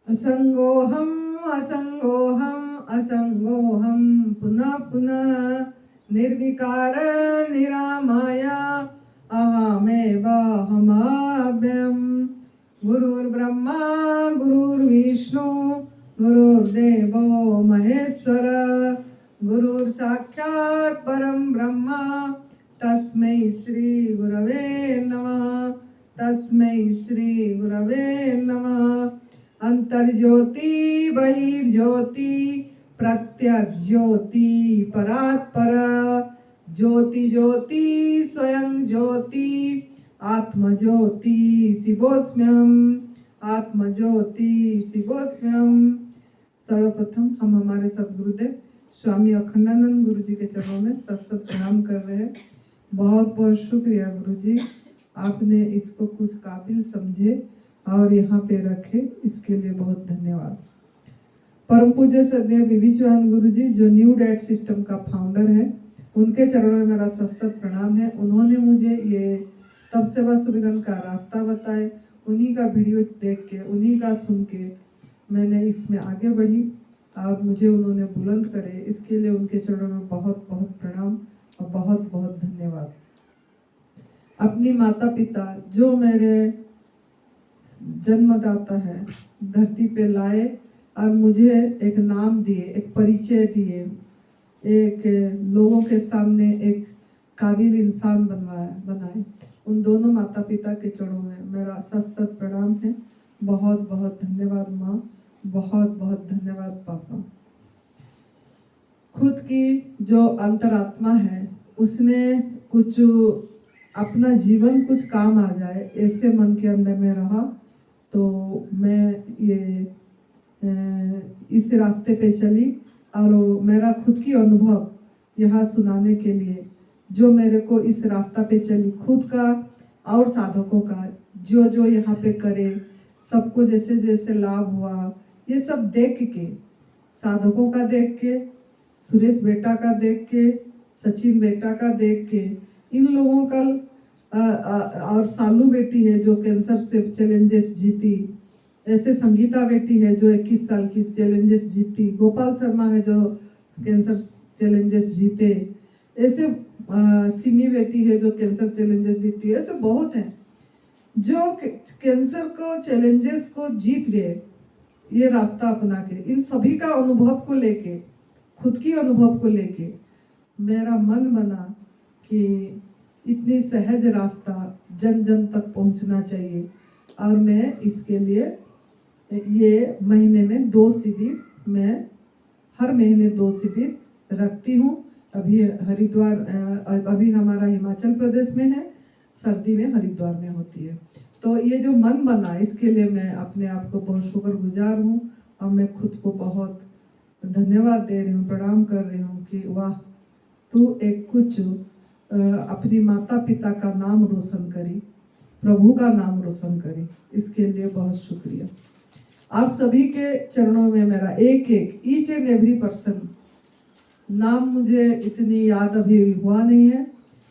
असंगोहम असंगोहम असंगोहम पुनः पुनः निर्विकार निरामय अहमेव अहमव्ययम्। गुरुर्ब्रह्मा गुरुर्विष्णु गुरुर्देवो महेश्वर गुरुर्साक्षात् परं ब्रह्म तस्मै श्री गुरवे नमः। तस्मै श्री गुरवे नमः। अंतर्ज्योति बहिर्ज्योति प्रत्यक्ष ज्योति परात्पर ज्योति ज्योति स्वयं ज्योति आत्म ज्योति शिवोस्म्यम आत्म ज्योति शिवोस्म्यम। सर्वप्रथम हम हमारे सदगुरुदेव स्वामी अखंडानंद गुरु जी के चरणों में सत प्रणाम कर रहे हैं। बहुत बहुत शुक्रिया गुरु जी, आपने इसको कुछ काबिल समझे और यहाँ पे रखे, इसके लिए बहुत धन्यवाद। परम पूज्य सदैव बीबी चौहान गुरु जी जो न्यू डाइट सिस्टम का फाउंडर है, उनके चरणों में मेरा सत प्रणाम है। उन्होंने मुझे ये तप सेवा सुमिरन का रास्ता बताए, उन्हीं का वीडियो देख के, उन्हीं का सुन के मैंने इसमें आगे बढ़ी और मुझे उन्होंने बुलंद करे, इसके लिए उनके चरणों में बहुत बहुत प्रणाम और बहुत बहुत धन्यवाद। अपनी माता पिता जो मेरे जन्मदाता है, धरती पे लाए और मुझे एक नाम दिए, एक परिचय दिए, एक लोगों के सामने एक काबिल इंसान बनाए, उन दोनों माता पिता के चरणों में मेरा सत प्रणाम है। बहुत बहुत धन्यवाद माँ, बहुत बहुत धन्यवाद पापा। खुद की जो अंतरात्मा है उसने कुछ अपना जीवन कुछ काम आ जाए ऐसे मन के अंदर में रहा, तो मैं ये इस रास्ते पे चली और मेरा खुद की अनुभव यहाँ सुनाने के लिए, जो मेरे को इस रास्ता पे चली, खुद का और साधकों का जो जो यहाँ पे करे, सबको जैसे जैसे लाभ हुआ, ये सब देख के, साधकों का देख के, सुरेश बेटा का देख के, सचिन बेटा का देख के, इन लोगों का और सालू बेटी है जो कैंसर से चैलेंजेस जीती, ऐसे संगीता बेटी है जो 21 साल की चैलेंजेस जीती, गोपाल शर्मा है जो कैंसर चैलेंजेस जीते, ऐसे सिमी बेटी है जो कैंसर चैलेंजेस जीती, ऐसे बहुत हैं जो कैंसर को चैलेंजेस को जीत गए ये रास्ता अपना के। इन सभी का अनुभव को लेके, खुद की अनुभव को लेके मेरा मन बना कि इतनी सहज रास्ता जन जन तक पहुंचना चाहिए, और मैं इसके लिए ये महीने में 2 शिविर, मैं हर महीने 2 शिविर रखती हूँ। अभी हरिद्वार, अभी हमारा हिमाचल प्रदेश में है, सर्दी में हरिद्वार में होती है। तो ये जो मन बना, इसके लिए मैं अपने आप को बहुत शुक्रगुजार हूँ और मैं खुद को बहुत धन्यवाद दे रही हूँ, प्रणाम कर रही हूँ कि वाह, तू एक कुछ अपनी माता पिता का नाम रोशन करी, प्रभु का नाम रोशन करी, इसके लिए बहुत शुक्रिया। आप सभी के चरणों में मेरा एक एक ईच एंड एवरी पर्सन नाम, मुझे इतनी याद अभी हुआ नहीं है,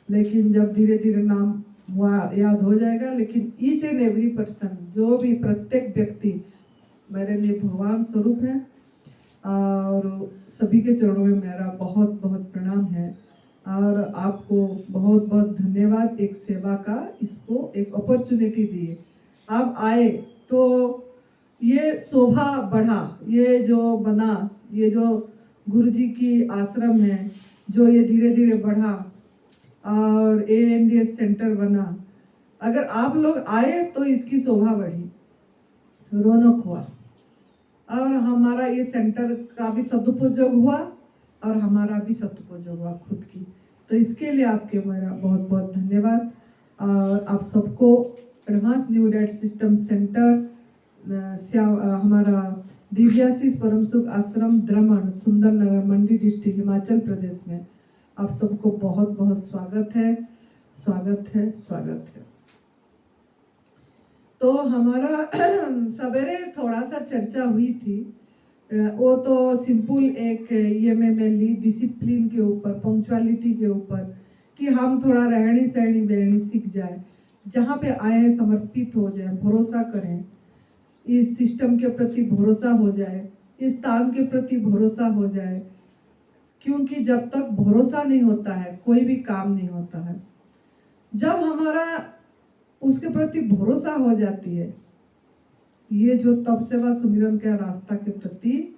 लेकिन जब धीरे धीरे नाम हुआ याद हो जाएगा। लेकिन ईच एंड एवरी पर्सन, जो भी प्रत्येक व्यक्ति मेरे लिए भगवान स्वरूप है, और सभी के चरणों में मेरा बहुत बहुत प्रणाम है और आपको बहुत बहुत धन्यवाद एक सेवा का, इसको एक अपॉर्चुनिटी दिए, आप आए तो ये शोभा बढ़ा, ये जो बना, ये जो गुरुजी की आश्रम है जो ये धीरे धीरे बढ़ा और ANDS सेंटर बना, अगर आप लोग आए तो इसकी शोभा बढ़ी, रौनक हुआ और हमारा ये सेंटर का भी सदुपयोग हुआ और हमारा भी सदुपयोग हुआ खुद की। तो इसके लिए आपके मेरा बहुत बहुत धन्यवाद। और आप सबको advance new diet system centre हमारा दिव्याशीष परम सुख आश्रम द्रमण सुंदर नगर मंडी डिस्ट्रिक्ट हिमाचल प्रदेश में आप सबको बहुत बहुत स्वागत है, स्वागत है, स्वागत है। तो हमारा सवेरे थोड़ा सा चर्चा हुई थी, वो तो सिंपल एक ये में ली डिसिप्लिन के ऊपर, पंक्चुअलिटी के ऊपर, कि हम थोड़ा रहनी सहनी बहनी सीख जाए, जहाँ पे आए हैं समर्पित हो जाए, भरोसा करें, इस सिस्टम के प्रति भरोसा हो जाए, इस स्थान के प्रति भरोसा हो जाए, क्योंकि जब तक भरोसा नहीं होता है कोई भी काम नहीं होता है। जब हमारा उसके प्रति भरोसा हो जाती है, ये जो तप सेवा सुमिरन के रास्ता के प्रति,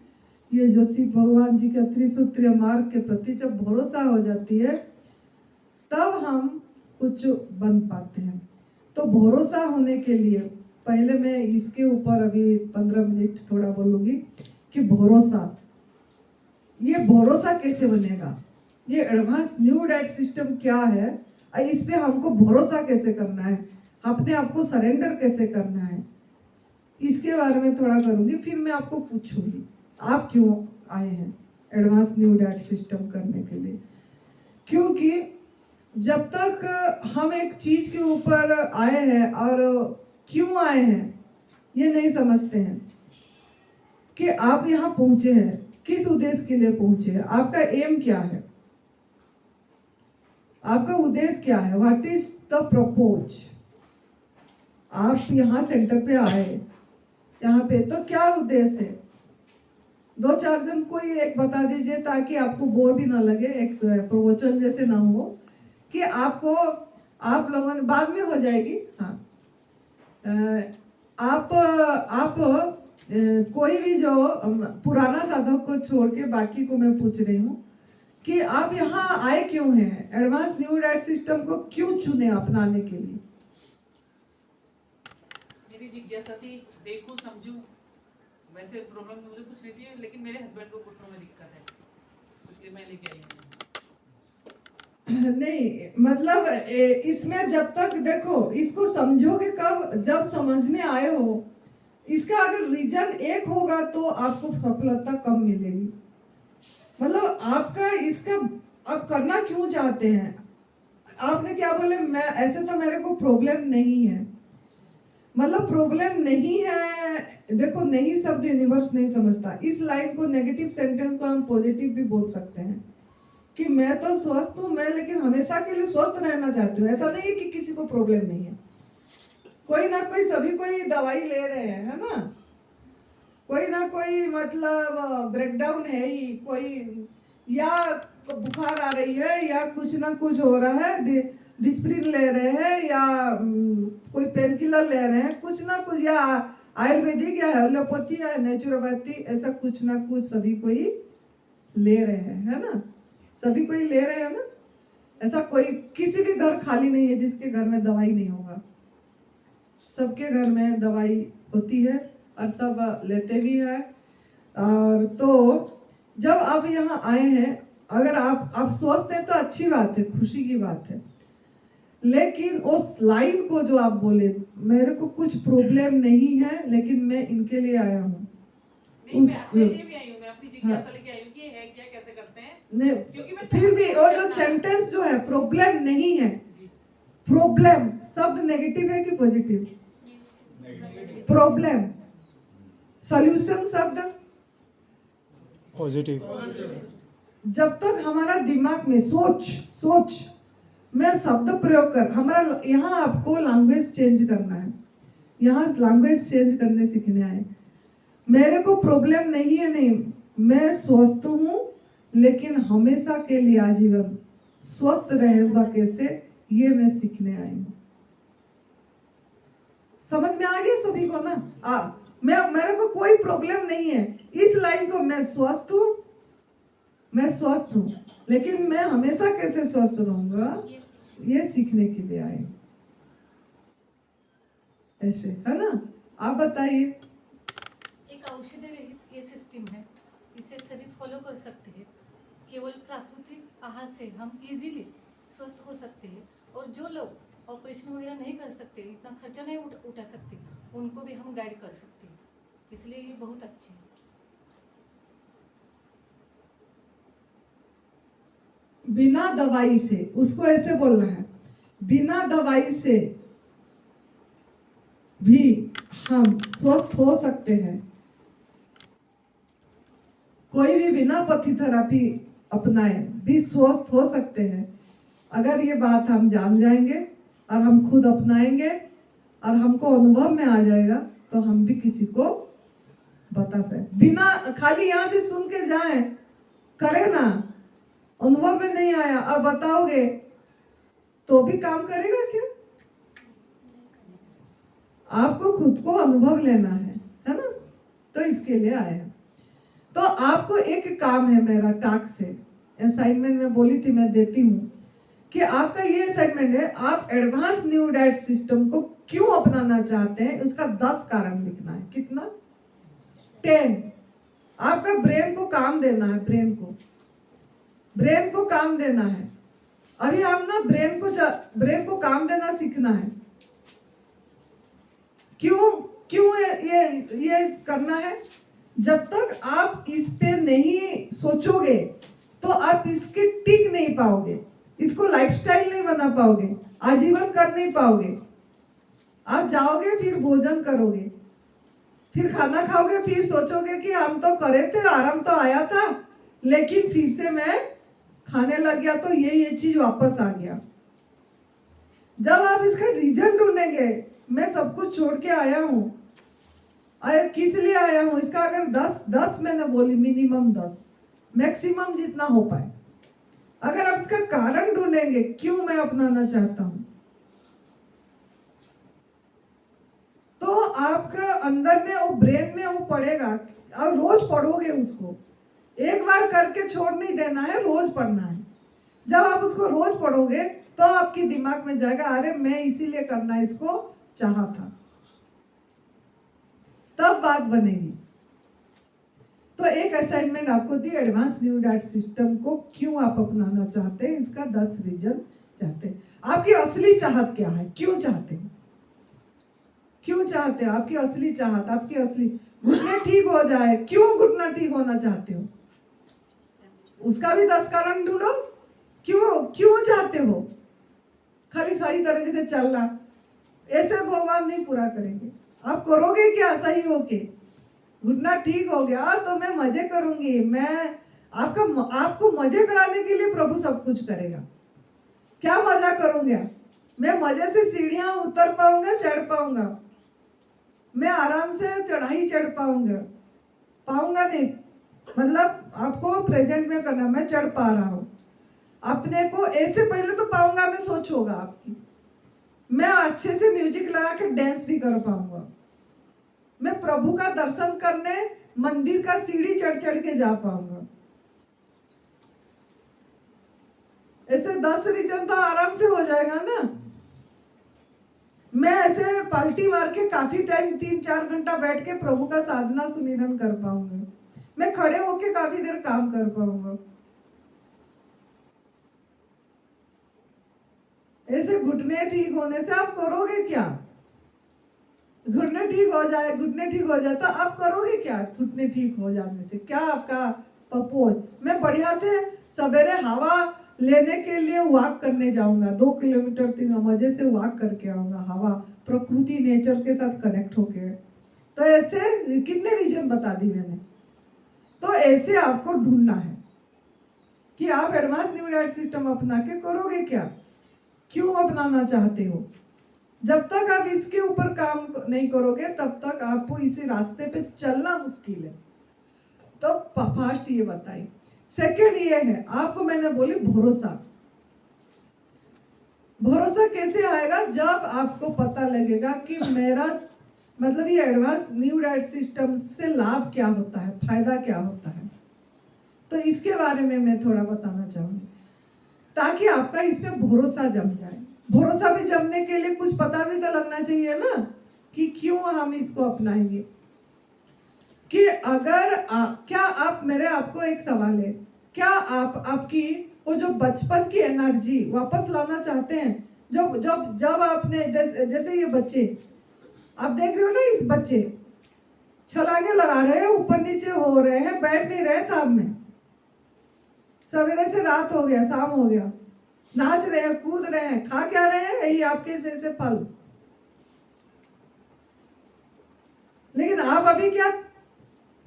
ये जो शिव भगवान जी के त्रिसूत्रीय मार्ग के प्रति जब भरोसा हो जाती है, तब हम कुछ बन पाते हैं। तो भरोसा होने के लिए पहले मैं इसके ऊपर अभी 15 मिनट थोड़ा बोलूँगी कि भरोसा, ये भरोसा कैसे बनेगा, ये एडवांस न्यू डाइट सिस्टम क्या है, इस पे हमको भरोसा कैसे करना है, अपने आप को सरेंडर कैसे करना है, इसके बारे में थोड़ा करूँगी। फिर मैं आपको पूछूंगी आप क्यों आए हैं एडवांस न्यू डाइट सिस्टम करने के लिए। क्योंकि जब तक हम एक चीज के ऊपर आए हैं और क्यों आए हैं ये नहीं समझते हैं कि आप यहाँ पहुंचे हैं किस उद्देश्य के लिए पहुंचे हैं, आपका एम क्या है, आपका उद्देश्य क्या है, व्हाट इज द प्रपोज। आप यहाँ सेंटर पे आए, यहाँ पे तो क्या उद्देश्य है, 2-4 जन कोई एक बता दीजिए ताकि आपको बोर भी ना लगे, एक प्रवचन जैसे ना हो कि आपको, आप लोगों ने बाद में हो जाएगी। हाँ, आप कोई भी जो पुराना साधक को छोड़ के बाकी को मैं पूछ रही हूँ कि आप यहाँ आए क्यों हैं, एडवांस न्यू डाइट सिस्टम को क्यों चुने अपनाने के लिए। मेरी जिज्ञासा थी, देखूं समझूं, वैसे प्रॉब्लम मुझे कुछ नहीं थी, लेकिन मेरे हस्बैंड को घुटनों में दिक्कत है, इसलिए मैं लेके आई हूँ। नहीं मतलब इसमें जब तक देखो इसको समझोगे कब, जब समझने आए हो। इसका अगर रीजन एक होगा तो आपको सफलता कम मिलेगी। मतलब आपका इसका आप करना क्यों चाहते हैं, आपने क्या बोले, मैं ऐसे तो मेरे को प्रॉब्लम नहीं है, मतलब प्रॉब्लम नहीं है। देखो नहीं शब्द यूनिवर्स नहीं समझता, इस लाइन को नेगेटिव सेंटेंस को हम पॉजिटिव भी बोल सकते हैं कि मैं तो स्वस्थ हूँ, मैं लेकिन हमेशा के लिए स्वस्थ रहना चाहती हूँ। ऐसा नहीं है कि किसी को प्रॉब्लम नहीं है, कोई ना कोई, सभी कोई दवाई ले रहे हैं, है ना, कोई ना कोई मतलब ब्रेकडाउन है ही, कोई या बुखार आ रही है या कुछ ना कुछ हो रहा है, डिस्प्रिन ले रहे हैं या कोई पेन किलर ले रहे हैं, कुछ ना कुछ, या आयुर्वेदिक या एलोपैथी या नेचुरोपैथी, ऐसा कुछ ना कुछ सभी कोई ले रहे हैं, है ना, सभी कोई ले रहे हैं ना। ऐसा कोई किसी भी घर खाली नहीं है जिसके घर में दवाई नहीं होगा, सबके घर में दवाई होती है और सब लेते भी हैं। और तो जब आप यहाँ आए हैं, अगर आप स्वस्थ हैं तो अच्छी बात है, खुशी की बात है, लेकिन उस लाइन को जो आप बोले, मेरे को कुछ प्रॉब्लम नहीं है लेकिन मैं इनके लिए आया हूँ, मैं अपने लिए भी आई हूँ, मैं अपनी जिज्ञासा लेके आई हूँ कि है क्या, कैसे करते हैं, नहीं, क्योंकि मैं फिर भी वो जो सेंटेंस जो है प्रॉब्लम नहीं है, प्रॉब्लम शब्द नेगेटिव है कि पॉजिटिव, प्रॉब्लम, सॉल्यूशन शब्द पॉजिटिव। जब तक हमारा दिमाग में सोच में शब्द प्रयोग कर, हमारा यहाँ आपको लैंग्वेज चेंज करना है, यहाँ लैंग्वेज चेंज करने सीखने आए। मेरे को प्रॉब्लम नहीं है, नहीं, मैं स्वस्थ हूँ लेकिन हमेशा के लिए आजीवन स्वस्थ रहूंगा कैसे, ये मैं सीखने आई हूँ। समझ में आ गया सभी को ना। मेरे को कोई प्रॉब्लम नहीं है, इस लाइन को, मैं स्वस्थ हूँ, मैं स्वस्थ हूँ लेकिन मैं हमेशा कैसे स्वस्थ रहूंगा, ये सीखने के लिए आए, ऐसे है ना। आप बताइए। एक औषधि रहित ये सिस्टम है, इसे सभी फॉलो कर सकते हैं। केवल प्राकृतिक आहार से हम इजीली स्वस्थ हो सकते हैं, और जो लोग ऑपरेशन वगैरह नहीं कर सकते, इतना खर्चा नहीं उठा सकते, उनको भी हम गाइड कर सकते हैं, इसलिए ये बहुत अच्छे है। बिना दवाई से, उसको ऐसे बोलना है, बिना दवाई से भी हम स्वस्थ हो सकते हैं। कोई भी बिना पथी थेरापी अपनाए भी स्वस्थ हो सकते हैं, अगर ये बात हम जान जाएंगे और हम खुद अपनाएंगे और हमको अनुभव में आ जाएगा तो हम भी किसी को बता सकते, बिना खाली यहाँ से सुन के जाए, करे ना, अनुभव में नहीं आया, अब बताओगे तो भी काम करेगा क्या? आपको खुद को अनुभव लेना है ना? तो इसके लिए आए हैं। तो आपको एक काम है, मेरा टास्क है, असाइनमेंट में बोली थी मैं देती हूँ कि आपका ये असाइनमेंट है, आप एडवांस न्यू डाइट सिस्टम को क्यों अपनाना चाहते हैं, उसका 10 कारण लिखना है। कितना? 10। आपका ब्रेन को काम देना है, ब्रेन को काम देना है। अभी हम ना ब्रेन को काम देना सीखना है। क्यों ये करना है? जब तक आप इस पे नहीं सोचोगे तो आप इसके टिक नहीं पाओगे, इसको लाइफस्टाइल नहीं बना पाओगे, आजीवन कर नहीं पाओगे। आप जाओगे, फिर भोजन करोगे, फिर खाना खाओगे, फिर सोचोगे कि हम तो करे थे, आराम तो आया था, लेकिन फिर से मैं खाने लग गया तो ये चीज वापस आ गया। जब आप इसका रीजन ढूंढेंगे, मैं सब कुछ छोड़ के आया हूं, किस लिए आया हूं, इसका अगर 10 मैंने बोली, मिनिमम 10, मैक्सिमम जितना हो पाए, अगर आप इसका कारण ढूंढेंगे क्यों मैं अपनाना चाहता हूं, तो आपका अंदर में वो ब्रेन में वो पड़ेगा और रोज पढ़ोगे उसको। एक बार करके छोड़ नहीं देना है, रोज पढ़ना है। जब आप उसको रोज पढ़ोगे तो आपके दिमाग में जाएगा, अरे मैं इसीलिए करना इसको चाहा था, तब बात बनेगी। तो एक असाइनमेंट आपको दी, एडवांस न्यू डाइट सिस्टम को क्यों आप अपनाना चाहते हैं, इसका 10 रीजन चाहते हैं। आपकी असली चाहत क्या है, क्यों चाहते हैं, क्यों चाहते हो? आपकी असली चाहत, आपकी असली, घुटने ठीक हो जाए, क्यों घुटना ठीक होना चाहते हो, उसका भी 10 कारण ढूंढो। क्यों चाहते हो? खाली सही तरीके से चलना, ऐसे भगवान नहीं पूरा करेंगे। आप करोगे क्या सही होके? घुटना ठीक हो गया तो मैं मजे करूंगी, मैं आपको मजे कराने के लिए प्रभु सब कुछ करेगा। क्या मजा करूंगा? मैं मजे से सीढ़ियां उतर पाऊंगा, चढ़ पाऊंगा, मैं आराम से चढ़ाई चढ़ पाऊंगा नहीं, मतलब आपको प्रेजेंट में करना, मैं चढ़ पा रहा हूं अपने को, ऐसे पहले तो पाऊंगा में सोच होगा आपकी, मैं अच्छे से म्यूजिक लगा के डांस भी कर पाऊंगा, मैं प्रभु का दर्शन करने मंदिर का सीढ़ी चढ़ के जा पाऊंगा। ऐसे 10 रीजन तो आराम से हो जाएगा ना। मैं ऐसे पलटी मार के काफी टाइम 3-4 घंटा बैठ के प्रभु का साधना सुमिरन कर पाऊंगा, मैं खड़े होके काफी देर काम कर पाऊंगा। ऐसे घुटने ठीक होने से आप करोगे क्या? घुटने ठीक हो जाए तो आप करोगे क्या? घुटने ठीक हो जाने से क्या आपका प्रपोज? मैं बढ़िया से सवेरे हवा लेने के लिए वॉक करने जाऊंगा, 2 किलोमीटर 3 मजे से वॉक करके आऊंगा, हवा, प्रकृति, नेचर के साथ कनेक्ट होके। तो ऐसे कितने रीजन बता दी मैंने। तो ऐसे आपको ढूंढना है कि आप एडवांस न्यू डाइट सिस्टम अपना के करोगे क्या, क्यों अपनाना चाहते हो। जब तक आप इसके ऊपर काम नहीं करोगे तब तक आपको इसी रास्ते पे चलना मुश्किल है। तो फर्स्ट ये बताई। सेकंड ये है, आपको मैंने बोली भरोसा। भरोसा कैसे आएगा? जब आपको पता लगेगा कि मेरा मतलब ये एडवांस न्यू डाइट सिस्टम से लाभ क्या होता है, फायदा क्या होता है। तो इसके बारे में मैं थोड़ा बताना चाहूंगी ताकि आपका इस पे भरोसा जम जाए। भरोसा भी जमने के लिए कुछ पता भी तो लगना चाहिए ना कि क्यों हम इसको अपनाएंगे। कि अगर क्या आप, मेरे आपको एक सवाल है, क्या आप आपकी वो जो बचपन की एनर्जी वापस लाना चाहते हैं? जब आपने जैसे ये बच्चे आप देख रहे हो ना, इस बच्चे छलांगे लगा रहे हैं, ऊपर नीचे हो रहे हैं, बैठ नहीं रहे ताब में, सवेरे से रात हो गया, शाम हो गया, नाच रहे हैं, कूद रहे हैं, खा क्या रहे हैं? यही आपके से फल। लेकिन आप अभी क्या,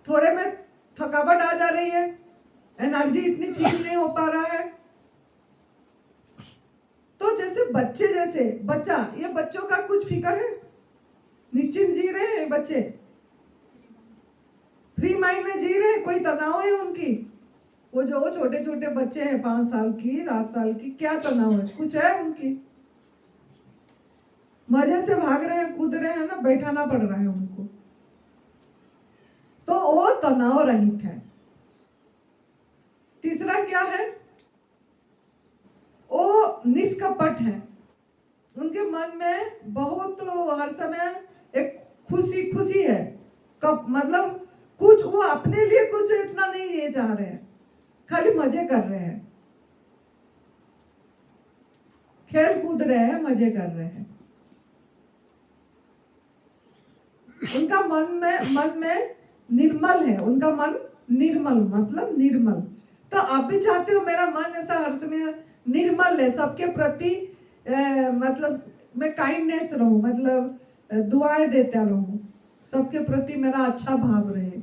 थोड़े में थकावट आ जा रही है, एनर्जी इतनी फील नहीं हो पा रहा है। तो जैसे बच्चा, ये बच्चों का कुछ फिक्र है? निश्चिंत जी रहे हैं बच्चे, फ्री माइंड में जी रहे हैं, कोई तनाव है उनकी? वो जो छोटे छोटे बच्चे हैं 5 साल की 7 साल की, क्या तनाव है? कुछ है उनकी? मजे से भाग रहे हैं, कूद रहे हैं ना, बैठाना पड़ रहा है उनको, तो वो तनाव रहित है। तीसरा क्या है? वो निष्कपट है, उनके मन में बहुत हर समय एक खुशी खुशी है, कब मतलब कुछ वो अपने लिए कुछ इतना नहीं ये चाह रहे हैं, खाली मजे कर रहे हैं, खेल कूद रहे हैं, मजे कर रहे हैं। उनका मन में निर्मल है, उनका मन निर्मल मतलब निर्मल। तो आप भी चाहते हो मेरा मन ऐसा हर समय निर्मल है, सबके प्रति मतलब मैं काइंडनेस रहूं, मतलब दुआएं देता रहूं, सबके प्रति मेरा अच्छा भाव रहे।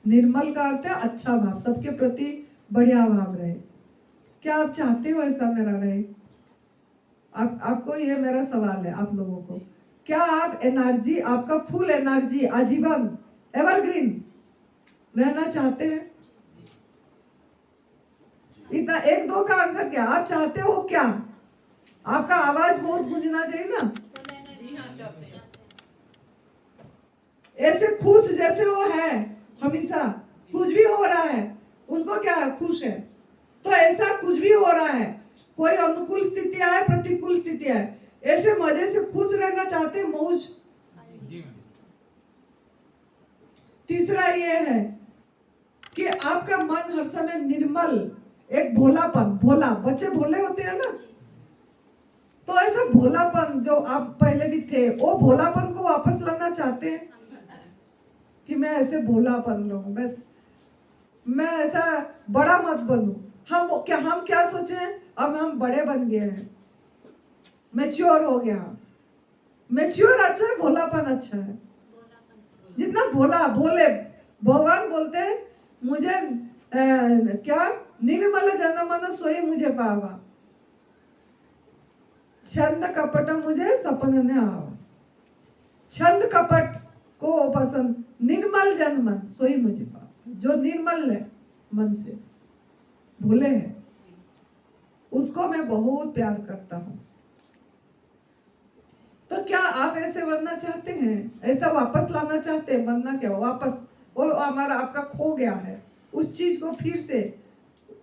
निर्मल का अर्थ है अच्छा भाव, सबके प्रति बढ़िया भाव रहे। क्या आप चाहते हो ऐसा मेरा रहे? आपको ये मेरा सवाल है आप लोगों को, क्या आप एनर्जी, आपका फुल एनर्जी आजीवन एवरग्रीन रहना चाहते हैं? इतना 1-2 का आंसर क्या आप चाहते हो? क्या आपका आवाज बहुत गूंजना चाहिए ना? जी हाँ, चाहते हैं। ऐसे खुश जैसे वो है, हमेशा कुछ भी हो रहा है उनको क्या है, खुश है, तो ऐसा कुछ भी हो रहा है, कोई अनुकूल स्थिति आए प्रतिकूल स्थिति आए, ऐसे मजे से खुश रहना चाहते हैं, मौज। तीसरा ये है कि आपका मन हर समय निर्मल, एक भोलापन, भोला, बच्चे भोले होते हैं ना, तो ऐसा भोलापन जो आप पहले भी थे, वो भोलापन को वापस लाना चाहते हैं कि मैं ऐसे भोलापन रहूं, बस मैं ऐसा बड़ा मत बनूं। हम क्या सोचे, अब हम बड़े बन गए हैं, मैच्योर हो गया। मैच्योर अच्छा है, भोलापन अच्छा है? जितना भोला भोले, भगवान बोलते हैं मुझे क्या, निर्मल जन मन सोई मुझे पावा, छंद कपट मुझे सपन ने आवा। छंद कपट को पसंद, निर्मल जन मन सोई मुझे पावा, जो निर्मल है मन से, भोले हैं, उसको मैं बहुत प्यार करता हूं। तो क्या आप ऐसे बनना चाहते हैं? ऐसा वापस लाना चाहते हैं? बनना क्या, वापस वो हमारा आपका खो गया है, उस चीज को फिर से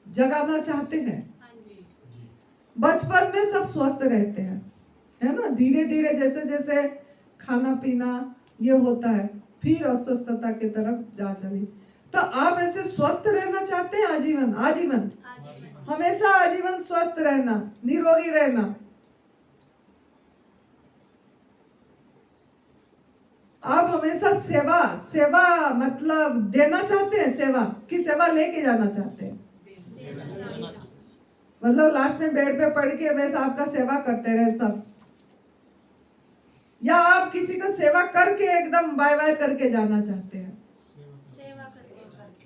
जगाना चाहते हैं? बचपन में सब स्वस्थ रहते हैं, है ना, धीरे धीरे जैसे जैसे खाना पीना ये होता है, फिर अस्वस्थता की तरफ जा चली। तो आप ऐसे स्वस्थ रहना चाहते हैं आजीवन? आजीवन हमेशा आजीवन स्वस्थ रहना, निरोगी रहना। आप हमेशा सेवा, सेवा मतलब देना चाहते हैं, सेवा की सेवा लेके जाना चाहते हैं, मतलब लास्ट में बेड पे पड़ के बस आपका सेवा करते रहे सब, या आप किसी का सेवा करके एकदम बाय बाय करके जाना चाहते हैं?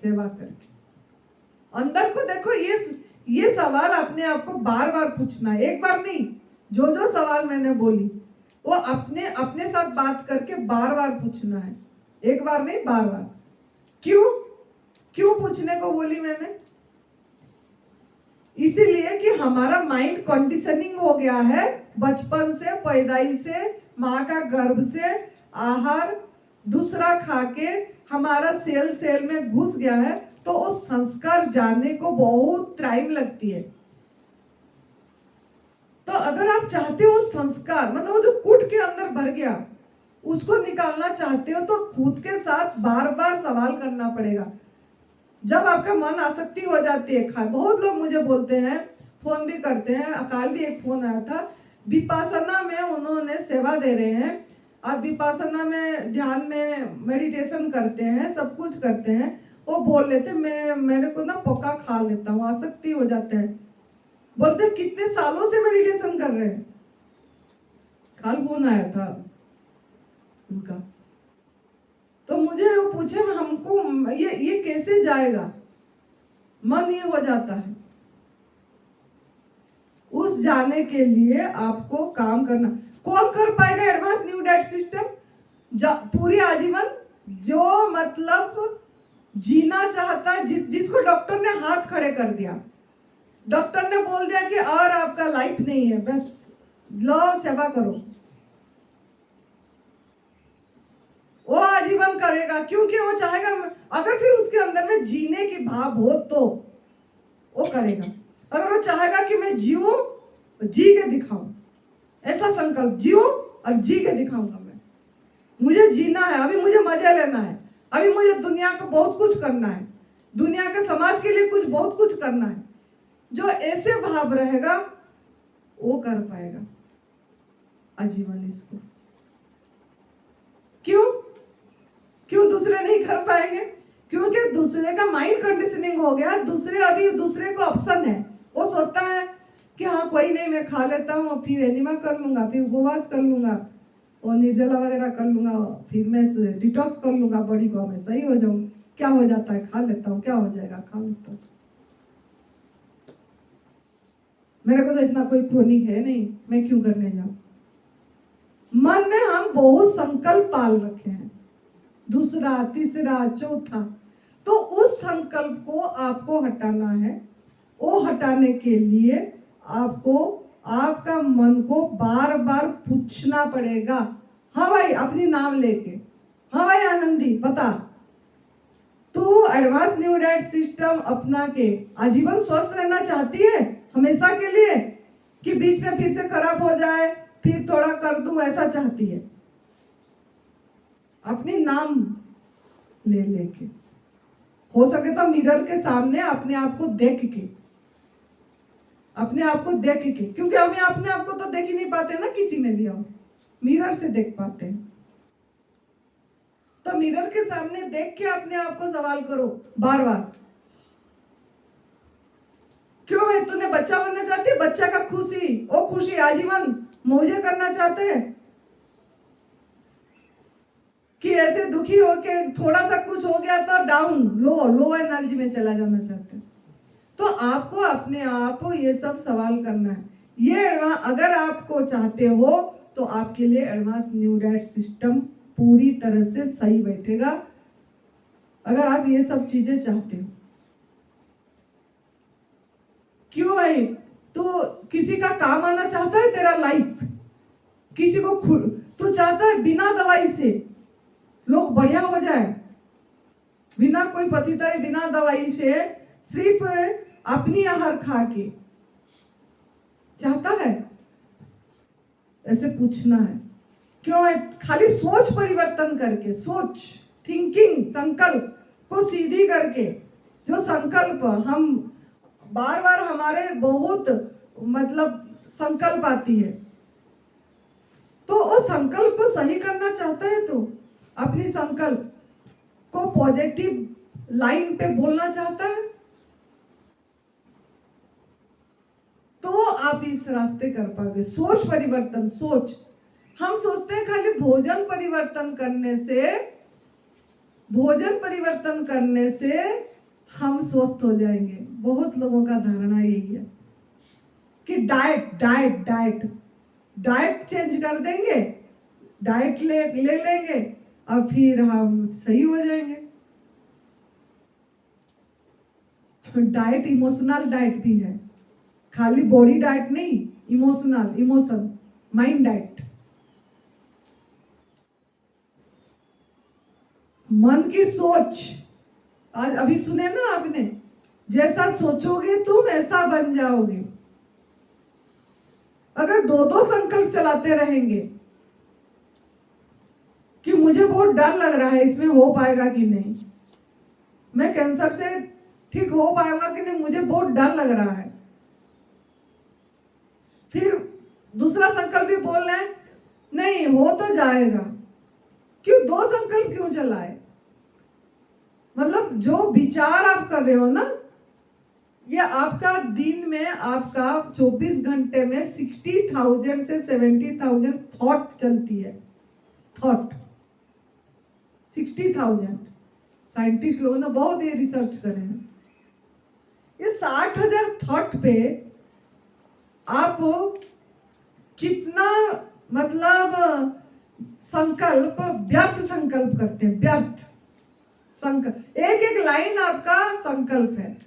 सेवा करके। अंदर को देखो, ये सवाल अपने आप को बार बार पूछना है, एक बार नहीं, जो जो सवाल मैंने बोली वो अपने अपने साथ बात करके बार बार पूछना है, एक बार नहीं बार बार। क्यों पूछने को बोली मैंने? इसीलिए कि हमारा माइंड कंडीशनिंग हो गया है बचपन से, पैदाइश से, माँ का गर्भ से, आहार दूसरा खा के हमारा सेल में घुस गया है, तो वो संस्कार जानने को बहुत टाइम लगती है। तो अगर आप चाहते हो संस्कार, मतलब वो जो कूट के अंदर भर गया उसको निकालना चाहते हो, तो खुद के साथ बार बार सवाल करना पड़ेगा। जब आपका मन आसक्ति हो जाती है, बहुत लोग मुझे बोलते हैं, फोन भी करते हैं, अकाल भी एक फोन आया था, विपासना में उन्होंने सेवा दे रहे हैं, और विपासना में ध्यान में मेडिटेशन करते हैं, सब कुछ करते हैं, वो बोल रहे थे मेरे को ना पक्का खा लेता हूँ, आसक्ति हो जाते हैं। बोलते कितने सालों से मेडिटेशन कर रहे हैं, कल फोन आया था उनका, तो मुझे वो पूछे हमको ये कैसे जाएगा, मन ये हो जाता है। उस जाने के लिए आपको काम करना, कौन कर पाएगा एडवांस न्यू डेट सिस्टम? पूरी आजीवन जो मतलब जीना चाहता है, जिसको डॉक्टर ने हाथ खड़े कर दिया, डॉक्टर ने बोल दिया कि और आपका लाइफ नहीं है, बस लो सेवा करो, वो आजीवन करेगा, क्योंकि वो चाहेगा, अगर फिर उसके अंदर में जीने की भाव हो तो वो करेगा। अगर वो चाहेगा कि मैं जीऊं, जी के दिखाऊं, ऐसा संकल्प, जीऊं और जी के दिखाऊंगा, मैं मुझे जीना है, अभी मुझे मजे लेना है, अभी मुझे दुनिया को बहुत कुछ करना है, दुनिया के समाज के लिए कुछ बहुत कुछ करना है। जो ऐसे भाव रहेगा वो कर पाएगा आजीवन इसको। क्यों दूसरे नहीं कर पाएंगे? क्योंकि दूसरे का माइंड कंडीशनिंग हो गया, दूसरे को ऑप्शन है, वो सोचता है कि हाँ कोई नहीं, मैं खा लेता हूँ, फिर एनिमा कर लूंगा, फिर उपवास कर लूंगा और निर्जला वगैरह कर लूंगा, फिर मैं डिटॉक्स कर लूंगा, बॉडी को मैं सही हो जाऊँ। क्या हो जाता है? खा लेता हूँ, क्या हो जाएगा? खा लेता हूँ, मेरे को तो इतना कोई क्रोनिक है नहीं, मैं क्यों करने जाऊं। मन में हम बहुत संकल्प पाल रखे हैं, दूसरा, तीसरा, चौथा, तो उस संकल्प को आपको हटाना है। वो हटाने के लिए आपको आपका मन को बार बार पूछना पड़ेगा, हाँ भाई, अपनी नाम लेके, हाँ भाई आनंदी बता, तू एडवांस न्यू डाइट सिस्टम अपना के आजीवन स्वस्थ रहना चाहती है हमेशा के लिए, कि बीच में फिर से खराब हो जाए, फिर थोड़ा कर दूं, ऐसा चाहती है? अपनी नाम ले लेके, हो सके तो मिरर के सामने अपने आप को देख के, क्योंकि हम अपने आप को तो देख ही नहीं पाते ना, किसी में भी हम मिरर से देख पाते हैं। तो मिरर के सामने देख के अपने आप को सवाल करो बार बार, क्यों भाई तूने बच्चा बनना चाहती है? बच्चा का खुशी, वो खुशी आजीवन मौजे करना चाहते हैं कि ऐसे दुखी होके थोड़ा सा कुछ हो गया तो डाउन, लो एनर्जी में चला जाना चाहते हैं? तो आपको अपने आप ये सब सवाल करना है। ये अगर आपको चाहते हो तो आपके लिए एडवांस न्यू डाइट सिस्टम पूरी तरह से सही बैठेगा, अगर आप ये सब चीजें चाहते हो। क्यों भाई, तो किसी का काम आना चाहता है तेरा लाइफ, किसी को तू चाहता है बिना दवाई से लोग बढ़िया हो जाए, बिना कोई पतितारे, बिना दवाई से, सिर्फ अपनी आहार खा के चाहता है? ऐसे पूछना है। क्यों है? खाली सोच परिवर्तन करके, सोच, थिंकिंग, संकल्प को सीधी करके, जो संकल्प हम बार बार हमारे बहुत मतलब संकल्प आती है, तो वो संकल्प को सही करना चाहता है तो अपनी संकल्प को पॉजिटिव लाइन पे बोलना चाहता है तो आप इस रास्ते कर पाओगे। सोच परिवर्तन, सोच, हम सोचते हैं खाली भोजन परिवर्तन करने से हम स्वस्थ हो जाएंगे। बहुत लोगों का धारणा यही है कि डाइट चेंज कर देंगे, डाइट ले लेंगे और फिर हम सही हो जाएंगे। डाइट इमोशनल डाइट भी है, खाली बॉडी डाइट नहीं, इमोशन माइंड डाइट, मन की सोच। आज अभी सुने ना आपने, जैसा सोचोगे तुम ऐसा बन जाओगे। अगर दो संकल्प चलाते रहेंगे कि मुझे बहुत डर लग रहा है, इसमें हो पाएगा कि नहीं, मैं कैंसर से ठीक हो पाऊंगा कि नहीं, मुझे बहुत डर लग रहा है, फिर दूसरा संकल्प भी बोल रहे हैं नहीं हो तो जाएगा। क्यों दो संकल्प क्यों चलाए? मतलब जो विचार आप कर रहे हो ना, ये आपका दिन में, आपका 24 घंटे में 60,000 से 70,000 थॉट चलती है। थॉट 60,000, साइंटिस्ट लोगों ने बहुत ये रिसर्च करे हैं। ये 60,000 थॉट पे आप कितना मतलब संकल्प, व्यर्थ संकल्प करते हैं, व्यर्थ संकल्प। एक एक लाइन आपका संकल्प है।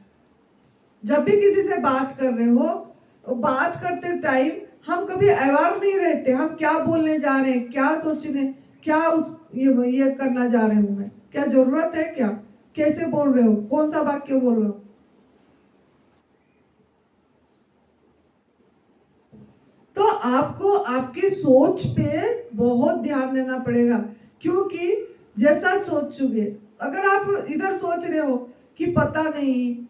जब भी किसी से बात कर रहे हो, बात करते टाइम हम कभी अवेयर नहीं रहते, हम क्या बोलने जा रहे हैं, क्या सोचने, क्या ये करना जा रहे हूं मैं, क्या जरूरत है, क्या कैसे बोल रहे हो, कौन सा वाक्य बोल रहे हो। तो आपको आपकी सोच पे बहुत ध्यान देना पड़ेगा, क्योंकि जैसा सोच चुके, अगर आप इधर सोच रहे हो कि पता नहीं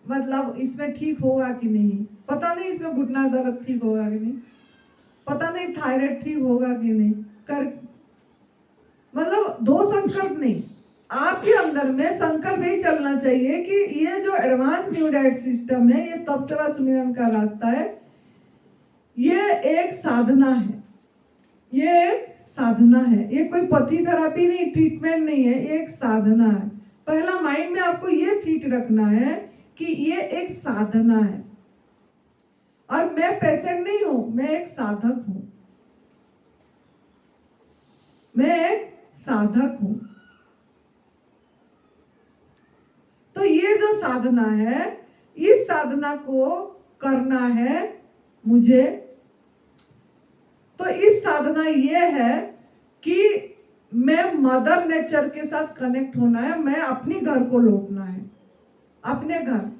मतलब इसमें ठीक होगा कि नहीं, पता नहीं इसमें घुटना दर्द ठीक होगा कि नहीं, पता नहीं थायराइड ठीक होगा कि नहीं, कर मतलब दो संकल्प नहीं, आपके अंदर में संकल्प ही चलना चाहिए कि ये जो एडवांस न्यू डाइट सिस्टम है, ये तप सेवा सुमिरन का रास्ता है, ये एक साधना है, ये एक साधना है, ये कोई पथी थेरेपी नहीं, ट्रीटमेंट नहीं है, ये एक साधना है। पहला माइंड में आपको ये फिट रखना है कि ये एक साधना है, और मैं पेशेंट नहीं हूं, मैं एक साधक हूं, मैं एक साधक हूं। तो ये जो साधना है, इस साधना को करना है मुझे। तो इस साधना ये है कि मैं मदर नेचर के साथ कनेक्ट होना है, मैं अपने घर को लौटना है, अपने घर,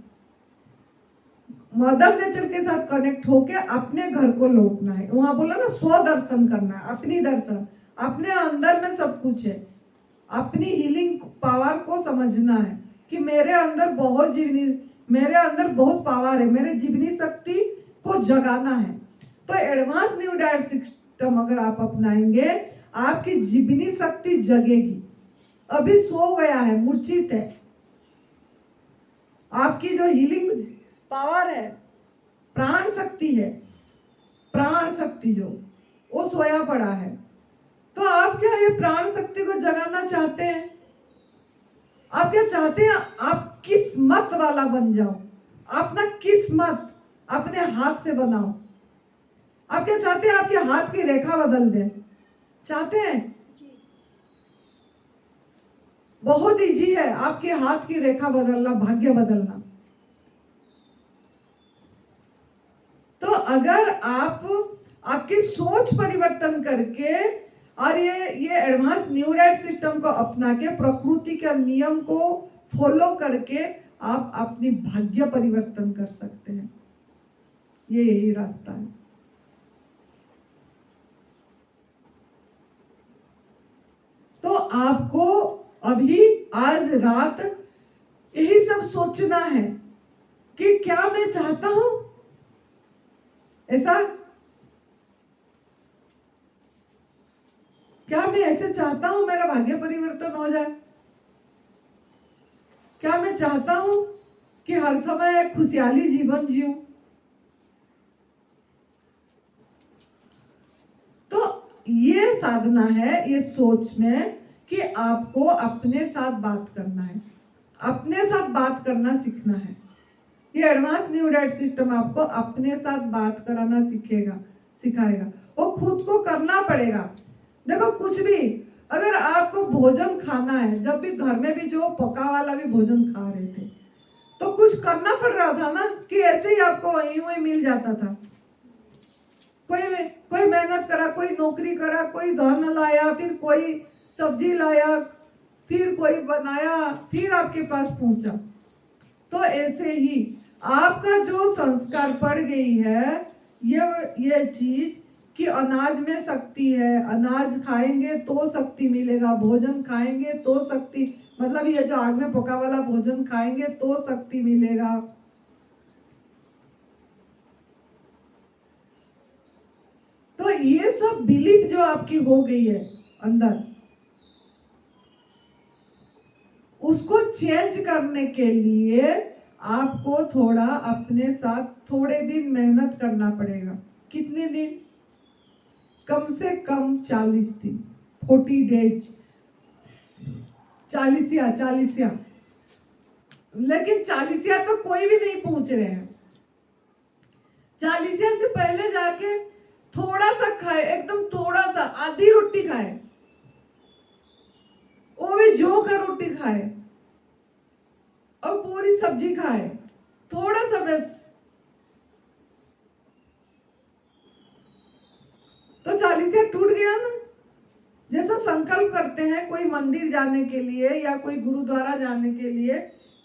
मदर नेचर के साथ कनेक्ट होके अपने घर को लौटना है। वहां बोला ना, स्व दर्शन करना है, अपनी दर्शन, अपने अंदर में सब कुछ है, अपनी हीलिंग पावर को समझना है कि मेरे अंदर बहुत मेरे अंदर बहुत पावर है, मेरे जीवनी शक्ति को जगाना है। तो एडवांस न्यू डाइट सिस्टम अगर आप अपनाएंगे, आपकी जीवनी शक्ति जगेगी। अभी सो गया है, मूर्छित है, आपकी जो हीलिंग पावर है, प्राण शक्ति है, प्राण शक्ति जो वो सोया पड़ा है। तो आप क्या ये प्राण शक्ति को जगाना चाहते हैं? आप क्या चाहते हैं? आप किस्मत वाला बन जाओ, अपना किस्मत अपने हाथ से बनाओ। आप क्या चाहते हैं? आपके हाथ की रेखा बदल दे, चाहते हैं? बहुत इजी है आपके हाथ की रेखा बदलना, भाग्य बदलना। तो अगर आप आपकी सोच परिवर्तन करके और ये एडवांस न्यू डाइट सिस्टम को अपना के, प्रकृति के नियम को फॉलो करके आप अपनी भाग्य परिवर्तन कर सकते हैं। ये यही रास्ता है। तो आपको अभी आज रात यही सब सोचना है कि क्या मैं चाहता हूं, ऐसा क्या मैं ऐसे चाहता हूं मेरा भाग्य परिवर्तन हो जाए? क्या मैं चाहता हूं कि हर समय एक खुशहाली जीवन जीऊं? तो ये साधना है, ये सोच में कि आपको अपने साथ बात करना है, अपने साथ बात करना सीखना है। ये एडवांस न्यू डाइट सिस्टम आपको अपने साथ बात कराना सिखाएगा। वो खुद को करना पड़ेगा। देखो, कुछ भी अगर आपको भोजन खाना है, जब भी घर में भी जो पका वाला भी भोजन खा रहे थे, तो कुछ करना पड़ रहा था ना, कि ऐसे ही आपको यूं ही मिल जाता था। कोई मेहनत करा, कोई नौकरी करा, कोई धान लाया, फिर कोई सब्जी लाया, फिर कोई बनाया, फिर आपके पास पहुंचा। तो ऐसे ही आपका जो संस्कार पड़ गई है, ये चीज कि अनाज में शक्ति है, अनाज खाएंगे तो शक्ति मिलेगा, भोजन खाएंगे तो शक्ति, मतलब ये जो आग में पका वाला भोजन खाएंगे तो शक्ति मिलेगा। तो ये सब बिलीफ जो आपकी हो गई है अंदर, उसको चेंज करने के लिए आपको थोड़ा अपने साथ थोड़े दिन मेहनत करना पड़ेगा। कितने दिन? कम से कम 40 दिन, 40 डेज, 40 लेकिन 40 तो कोई भी नहीं पहुंच रहे हैं। 40 से पहले जाके थोड़ा सा खाए, एकदम थोड़ा सा, आधी रोटी खाए, वो भी जौ का रोटी खाए और पूरी सब्जी खाए, थोड़ा सा बस। तो चालीसिया टूट गया ना। जैसा संकल्प करते हैं कोई मंदिर जाने के लिए या कोई गुरुद्वारा जाने के लिए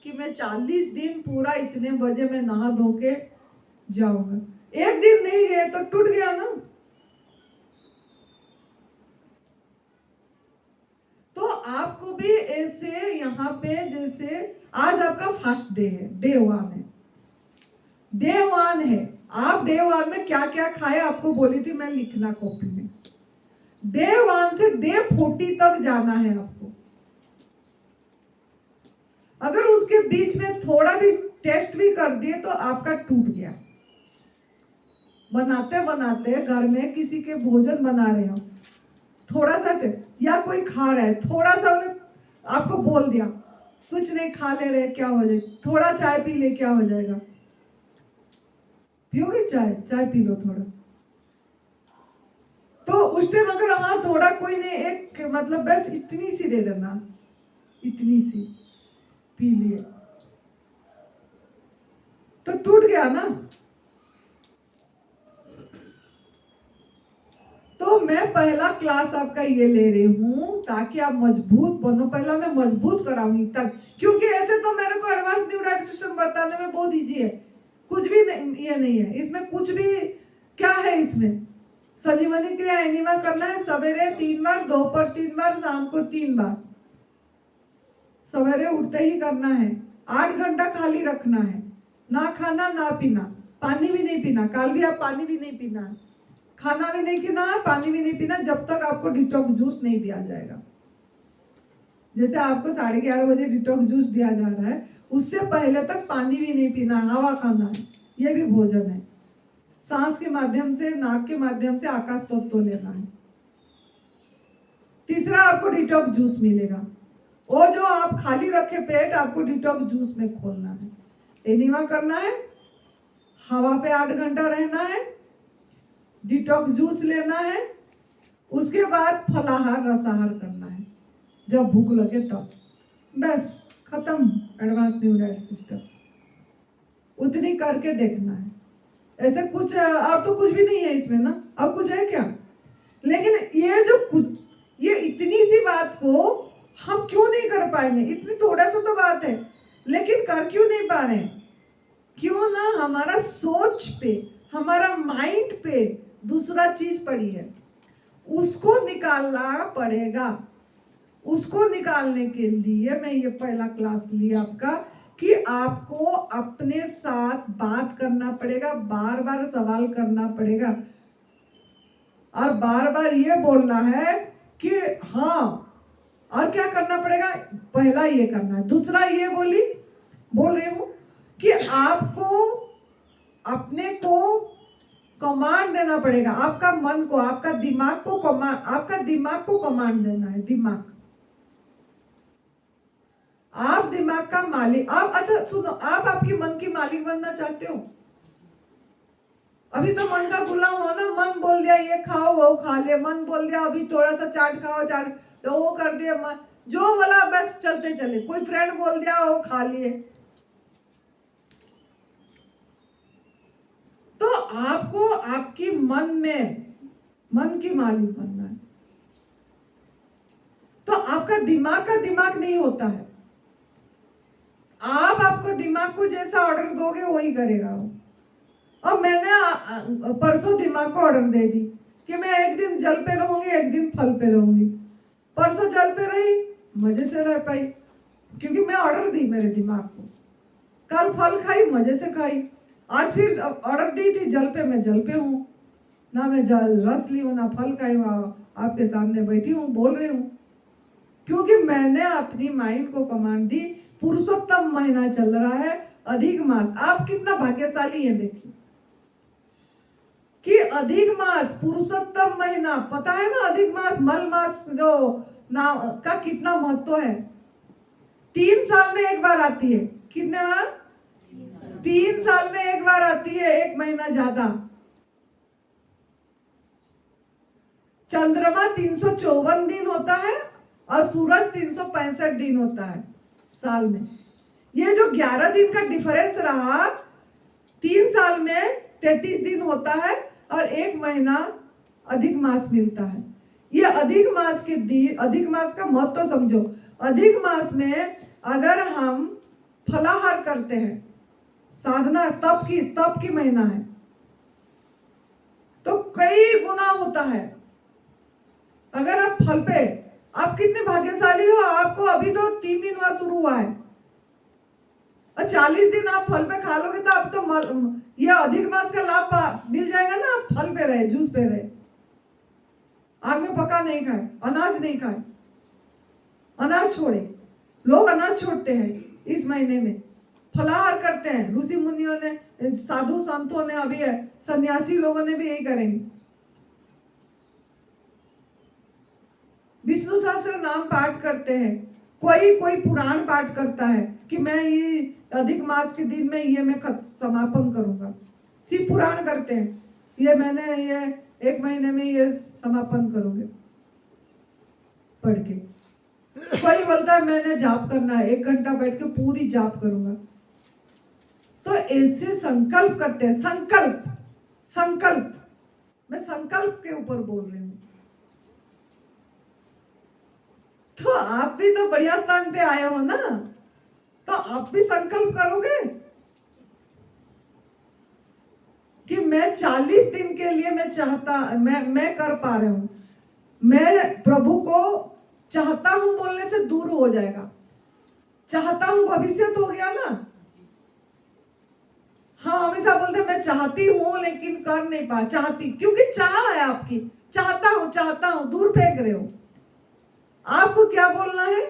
कि मैं 40 दिन पूरा इतने बजे मैं नहा धो के जाऊंगा, एक दिन नहीं गए तो टूट गया ना। तो आपको भी ऐसे यहाँ पे, जैसे आज आपका फर्स्ट डे है, डे 1 है, डे 1 है, आप डे 1 में क्या क्या खाए आपको बोली थी मैं लिखना कॉपी में। डे 1 से डे 40 तक जाना है आपको। अगर उसके बीच में थोड़ा भी टेस्ट भी कर दिए तो आपका टूट गया। बनाते बनाते घर में किसी के भोजन बना रहे हो, थोड़ा सा या कोई खा रहा है, थोड़ा सा आपको बोल दिया कुछ नहीं खा ले रहे, क्या हो जाए, थोड़ा चाय पी ले, क्या हो जाएगा? पियोगे चाय? चाय पी लो थोड़ा। तो उस टाइम अगर हाँ थोड़ा कोई ने एक मतलब बस इतनी सी दे देना, इतनी सी पी लिए तो टूट गया ना। तो मैं पहला क्लास आपका ये ले रही हूँ ताकि आप मजबूत बनो। पहला मैं मजबूत कराऊंगी तक, क्योंकि ऐसे तो मेरे को एडवांस न्यूराइट सिस्टम बताने में बहुत इजी है, कुछ भी नहीं, ये नहीं है इसमें कुछ भी। क्या है इसमें? संजीवनी क्रिया एनिमा करना है, सवेरे 3 बार, दोपहर 3 बार, शाम को 3 बार। सवेरे उठते ही करना है, 8 घंटा खाली रखना है, ना खाना ना पीना, पानी भी नहीं पीना। कल भी आप पानी भी नहीं पीना, खाना भी नहीं पीना, पानी भी नहीं पीना जब तक आपको डिटॉक्स जूस नहीं दिया जाएगा। जैसे आपको 11:30 बजे डिटॉक्स जूस दिया जा रहा है, उससे पहले तक पानी भी नहीं पीना, हवा खाना है, यह भी भोजन है। सांस के माध्यम से, नाक के माध्यम से आकाश तत्व लेना है। तीसरा आपको डिटॉक्स जूस मिलेगा, वो जो आप खाली रखे पेट आपको डिटॉक्स जूस में खोलना है। एनिमा करना है, हवा पे 8 घंटा रहना है, डिटॉक्स जूस लेना है, उसके बाद फलाहार रसाहार करना है जब भूख लगे तब। बस खत्म एडवांस न्यूराइट सिस्टम। उतनी करके देखना है। ऐसे कुछ अब तो कुछ भी नहीं है इसमें ना, अब कुछ है क्या? लेकिन ये जो कुछ, ये इतनी सी बात को हम क्यों नहीं कर पाएंगे? इतनी थोड़ा सा तो बात है, लेकिन कर क्यों नहीं पा रहे? क्यों ना? हमारा सोच पे, हमारा माइंड पे दूसरा चीज पड़ी है, उसको निकालना पड़ेगा। उसको निकालने के लिए मैं ये पहला क्लास लिया आपका कि आपको अपने साथ बात करना पड़ेगा, बार बार सवाल करना पड़ेगा और बार बार ये बोलना है कि हाँ। और क्या करना पड़ेगा? पहला ये करना है। दूसरा ये बोल रही हूं कि आपको अपने को कमांड देना पड़ेगा, आपका मन को, आपका दिमाग को कमांड देना है। दिमाग, आप दिमाग का मालिक। आप अच्छा सुनो, आप आपकी मन की मालिक बनना चाहते हो? अभी तो मन का गुलाम हो ना। मन बोल दिया ये खाओ वो खा ले, मन बोल दिया अभी थोड़ा सा चाट खाओ, चाट तो वो कर दिया, मन जो बोला बस चलते चले। कोई फ्रेंड बोल दिया वो खा लिए। तो आपको आपकी मन की मालिक बनना है। तो आपका दिमाग नहीं होता है। आप आपको दिमाग को जैसा ऑर्डर दोगे वही करेगा वो। और मैंने परसों दिमाग को ऑर्डर दे दी कि मैं एक दिन जल पे रहूंगी, एक दिन फल पे रहूंगी। परसों जल पे रही, मजे से रह पाई क्योंकि मैं ऑर्डर दी मेरे दिमाग को। कल फल खाई, मजे से खाई। आज फिर ऑर्डर दी थी जल पे, मैं जल पे हूँ ना। मैं रस ली हूँ ना फल खाई हूँ, आपके सामने बैठी हूँ, बोल रही हूँ क्योंकि मैंने अपनी माइंड को कमांड दी। पुरुषोत्तम महीना चल रहा है, अधिक मास। आप कितना भाग्यशाली हैं देखिए कि अधिक मास, पुरुषोत्तम महीना। पता है ना अधिक मास, मल मास जो नाम का कितना महत्व है? 3 साल में एक बार आती है। कितने बार? 3 साल में एक बार आती है, 1 महीना ज्यादा। चंद्रमा 354 दिन होता है और सूरज 365 दिन होता है साल में। ये जो 11 दिन का डिफरेंस रहा, 3 साल में 33 दिन होता है और 1 महीना अधिक मास मिलता है। ये अधिक मास के दिन, अधिक मास का महत्व तो समझो। अधिक मास में अगर हम फलाहार करते हैं, साधना तप की महीना है, तो कई गुना होता है। अगर आप फल पे, आप कितने भाग्यशाली हो, आपको अभी तो 3 दिन हुआ शुरू हुआ है और 40 दिन आप फल पे खा लोगे तो आप तो ये अधिक मास का लाभ मिल जाएगा ना। आप फल पे रहे, जूस पे रहे, आग में पका नहीं खाए, अनाज नहीं खाए, अनाज छोड़े। लोग अनाज छोड़ते हैं इस महीने में, फलाहार करते हैं। ऋषि मुनियों ने, साधु संतों ने, अभी है सन्यासी लोगों ने भी यही करेंगे। विष्णु सहस्त्र नाम पाठ करते हैं, कोई पुराण पाठ करता है कि मैं ये अधिक मास के दिन में ये मैं समापन करूंगा। सिर्फ पुराण करते हैं, ये मैंने ये 1 महीने में ये समापन करूंगे पढ़ के। कोई बोलता है मैंने जाप करना है, 1 घंटा बैठ के पूरी जाप करूंगा। तो ऐसे संकल्प करते हैं। संकल्प मैं संकल्प के ऊपर बोल रही हूं। तो आप भी तो बढ़िया स्थान पे आए हो ना, तो आप भी संकल्प करोगे कि मैं 40 दिन के लिए मैं कर पा रहा हूं। मैं प्रभु को चाहता हूं बोलने से दूर हो जाएगा। चाहता हूं भविष्य तो हो गया ना। हाँ, हमेशा बोलते मैं चाहती हूं लेकिन कर नहीं पा, चाहती, क्योंकि चाह है आपकी, चाहता हूं, दूर फेंक रहे हो। आपको क्या बोलना है?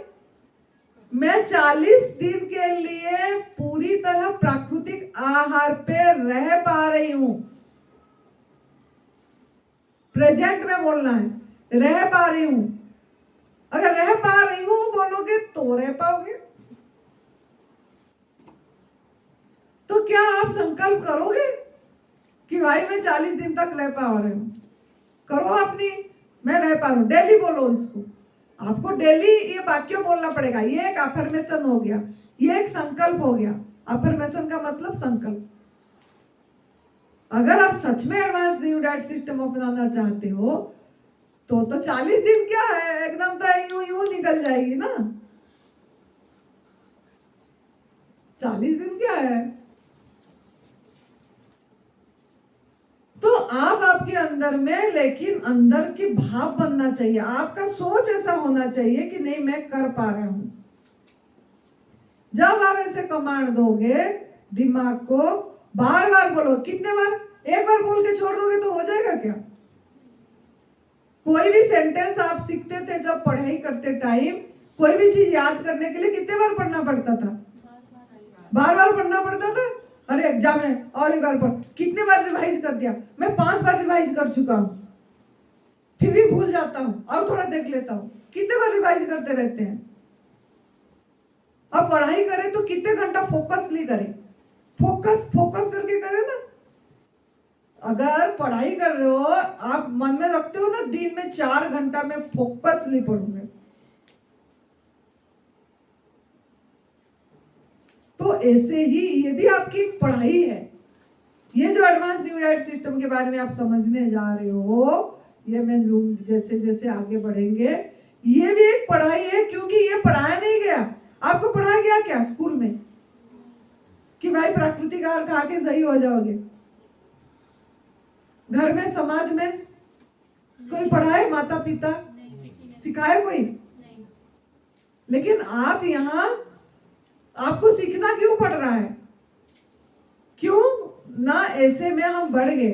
मैं 40 दिन के लिए पूरी तरह प्राकृतिक आहार पे रह पा रही हूं। प्रेजेंट में बोलना है, रह पा रही हूं। अगर रह पा रही हूं बोलोगे तो रह पाओगे। तो क्या आप संकल्प करोगे कि भाई मैं 40 दिन तक रह पा रही हूं? करो अपनी, मैं रह पा रहा हूं। डेली बोलो इसको। आपको डेली ये वाक्य बोलना पड़ेगा। ये एक अफर्मेशन हो गया, ये एक संकल्प हो गया। अफर्मेशन का मतलब संकल्प। अगर आप सच में एडवांस न्यू डाइट सिस्टम अपनाना चाहते हो तो 40 दिन क्या है, एकदम तो यूं निकल जाएगी ना। 40 दिन क्या है। तो आप आपके अंदर में, लेकिन अंदर की भाव बनना चाहिए। आपका सोच ऐसा होना चाहिए कि नहीं मैं कर पा रहा हूं। जब आप ऐसे कमांड दोगे दिमाग को, बार बार बोलो। कितने बार? एक बार बोल के छोड़ दोगे तो हो जाएगा क्या? कोई भी सेंटेंस आप सीखते थे जब पढ़ाई करते टाइम, कोई भी चीज याद करने के लिए कितने बार पढ़ना पड़ता था? बार बार पढ़ना पड़ता था। अरे एग्जाम है और एक बार पढ़। कितने बार रिवाइज कर दिया? मैं 5 बार रिवाइज कर चुका हूं, फिर भी भूल जाता हूं और थोड़ा देख लेता हूं। कितने बार रिवाइज करते रहते हैं। अब पढ़ाई करें तो कितने घंटा फोकसली करें, फोकस करके करें ना। अगर पढ़ाई कर रहे हो, आप मन में रखते हो ना दिन में 4 घंटा में फोकसली पढ़ूंगे, तो ऐसे ही ये भी आपकी पढ़ाई है। ये जो एडवांस न्यू डाइट सिस्टम के बारे में आप समझने जा रहे हो, ये मैं जैसे जैसे आगे बढ़ेंगे, ये भी एक पढ़ाई है। क्योंकि ये पढ़ाया नहीं गया। आपको पढ़ाया गया क्या स्कूल में कि भाई प्राकृतिक आहार खा के सही हो जाओगे? घर में, समाज में कोई पढ़ाए? माता पिता सिखाए कोई? लेकिन आप यहाँ, आपको सीखना क्यों पड़ रहा है? क्यों ना ऐसे में हम बढ़ गए।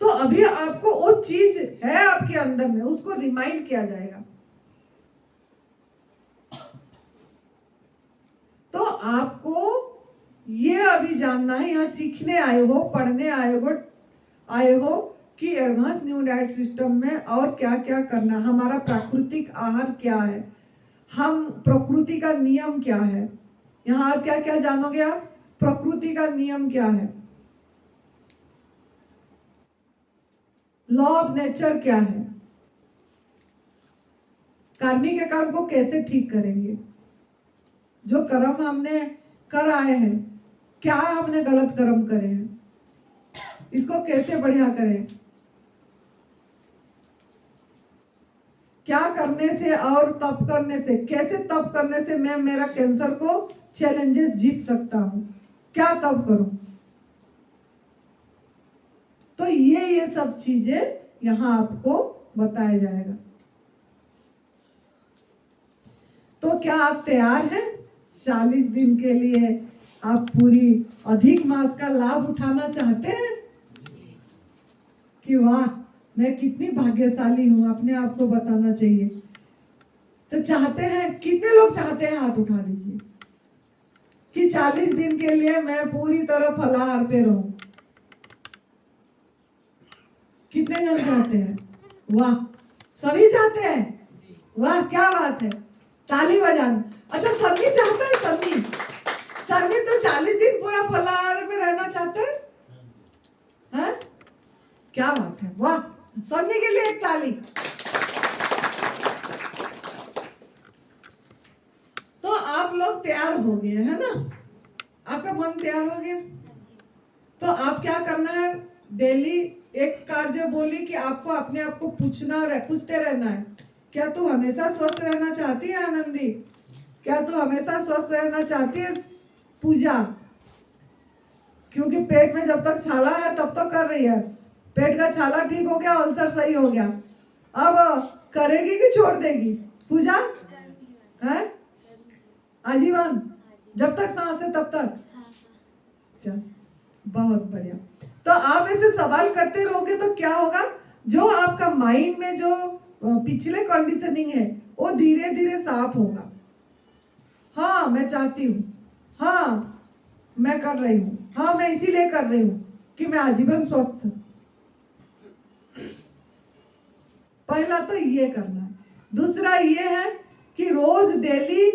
तो अभी आपको वो चीज है आपके अंदर में, उसको रिमाइंड किया जाएगा। तो आपको ये अभी जानना है, यहाँ सीखने आए हो, पढ़ने आए हो कि एडवांस न्यू डाइट सिस्टम में और क्या क्या करना, हमारा प्राकृतिक आहार क्या है, हम प्रकृति का नियम क्या है। यहाँ और क्या क्या जानोगे आप? प्रकृति का नियम क्या है, लॉ ऑफ नेचर क्या है, कार्मिक अकाउंट को कैसे ठीक करेंगे, जो कर्म हमने कर आए हैं, क्या हमने गलत कर्म करे हैं, इसको कैसे बढ़िया करें, क्या करने से और तप करने से, कैसे तप करने से मैं मेरा कैंसर को चैलेंजेस जीत सकता हूं, क्या तप करूं। तो ये सब चीजें यहां आपको बताया जाएगा। तो क्या आप तैयार हैं 40 दिन के लिए? आप पूरी अधिक मास का लाभ उठाना चाहते हैं कि वाह मैं कितनी भाग्यशाली हूं, अपने आप को बताना चाहिए। तो चाहते हैं, कितने लोग चाहते हैं? हाथ उठा दीजिए कि 40 दिन के लिए मैं पूरी तरह फलाहार पे रहूं। कितने जन चाहते हैं? वाह, सभी चाहते हैं। वाह क्या बात है, ताली बजाना। अच्छा सन्नी चाहता है? सन्नी तो 40 दिन पूरा फलाहार में रहना चाहते हैं। हाँ? क्या बात है, वाह, सन्नी के लिए एक ताली। तो आप लोग तैयार हो गए है ना, आपका मन तैयार हो गया। तो आप क्या करना है, डेली एक कार्य बोली कि आपको अपने आप को पूछते रहना है, क्या तू हमेशा स्वस्थ रहना चाहती है आनंदी? क्या तू हमेशा स्वस्थ रहना चाहती है पूजा? क्योंकि पेट में जब तक छाला है तब तो कर रही है, पेट का छाला ठीक हो गया, अल्सर सही हो गया, अब करेगी कि छोड़ देगी पूजा? है आजीवन, जब तक सांस है तब तक। चल बहुत बढ़िया। तो आप ऐसे सवाल करते रहोगे तो क्या होगा, जो आपका माइंड में जो पिछले कंडीशनिंग है वो धीरे धीरे साफ होगा। हाँ मैं चाहती हूँ, हाँ मैं कर रही हूँ, हाँ मैं इसीलिए कर रही हूँ कि मैं आजीवन स्वस्थ हूँ। पहला तो ये करना है। दूसरा ये है कि रोज डेली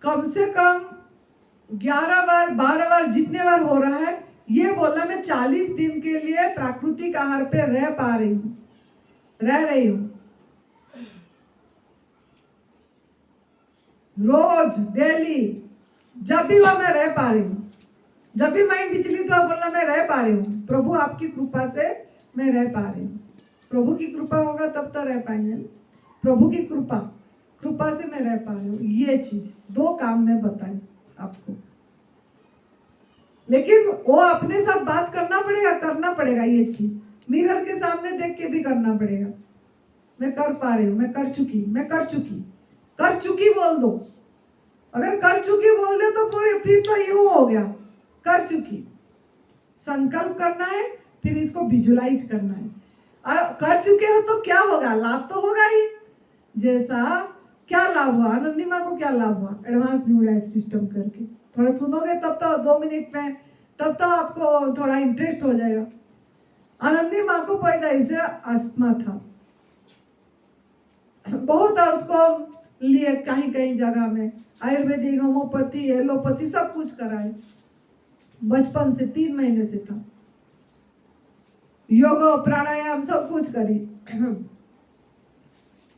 कम से कम 11 बार 12 बार जितने बार हो रहा है ये बोलना, मैं 40 दिन के लिए प्राकृतिक आहार पे रह रही हूँ। रोज डेली जब भी वो मैं रह पा रही हूँ, जब भी माइंड विचलित हुआ बोलना मैं रह पा रही हूँ, प्रभु आपकी कृपा से मैं रह पा रही हूँ। प्रभु की कृपा होगा तब तो रह पाएंगे, प्रभु की कृपा से मैं रह पा रही हूँ। ये चीज 2 काम में बताई आपको, लेकिन वो अपने साथ बात करना पड़ेगा। ये चीज मिरर के सामने देख के भी करना पड़ेगा। मैं कर पा रही हूँ, मैं कर चुकी बोल दो। अगर कर चुकी बोल दे तो फिर तो यूं हो गया, कर चुकी। संकल्प करना है, फिर इसको विजुलाइज करना है। कर चुके हो तो क्या होगा, लाभ तो होगा ही। जैसा क्या लाभ हुआ, आनंदी माँ को क्या लाभ हुआ एडवांस न्यू डाइट सिस्टम करके? थोड़ा सुनोगे तब तो 2 मिनट में, तब तो आपको थोड़ा इंटरेस्ट हो जाएगा। आनंदी माँ को पैदाइश से अस्थमा था, बहुत उसको लिए कहीं जगह में आयुर्वेदिक, होम्योपैथी, एलोपैथी सब कुछ कराए। बचपन से 3 महीने से था, योग प्राणायाम सब कुछ करी,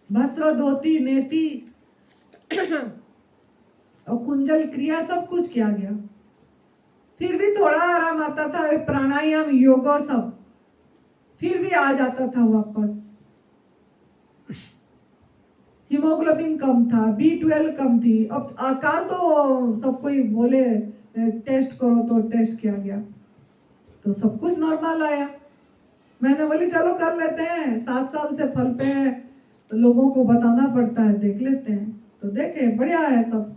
वस्त्र धोती नेति और कुंजल क्रिया सब कुछ किया गया, फिर भी थोड़ा आराम आता था। प्राणायाम योग सब, फिर भी आ जाता था वापस। हीमोग्लोबिन कम था, B12 कम थी। अब अकाल तो सब कोई बोले टेस्ट करो, तो टेस्ट किया गया तो सब कुछ नॉर्मल आया। मैंने बोली चलो कर लेते हैं, 7 साल से फलते हैं तो लोगों को बताना पड़ता है, देख लेते हैं। तो देखे बढ़िया है सब,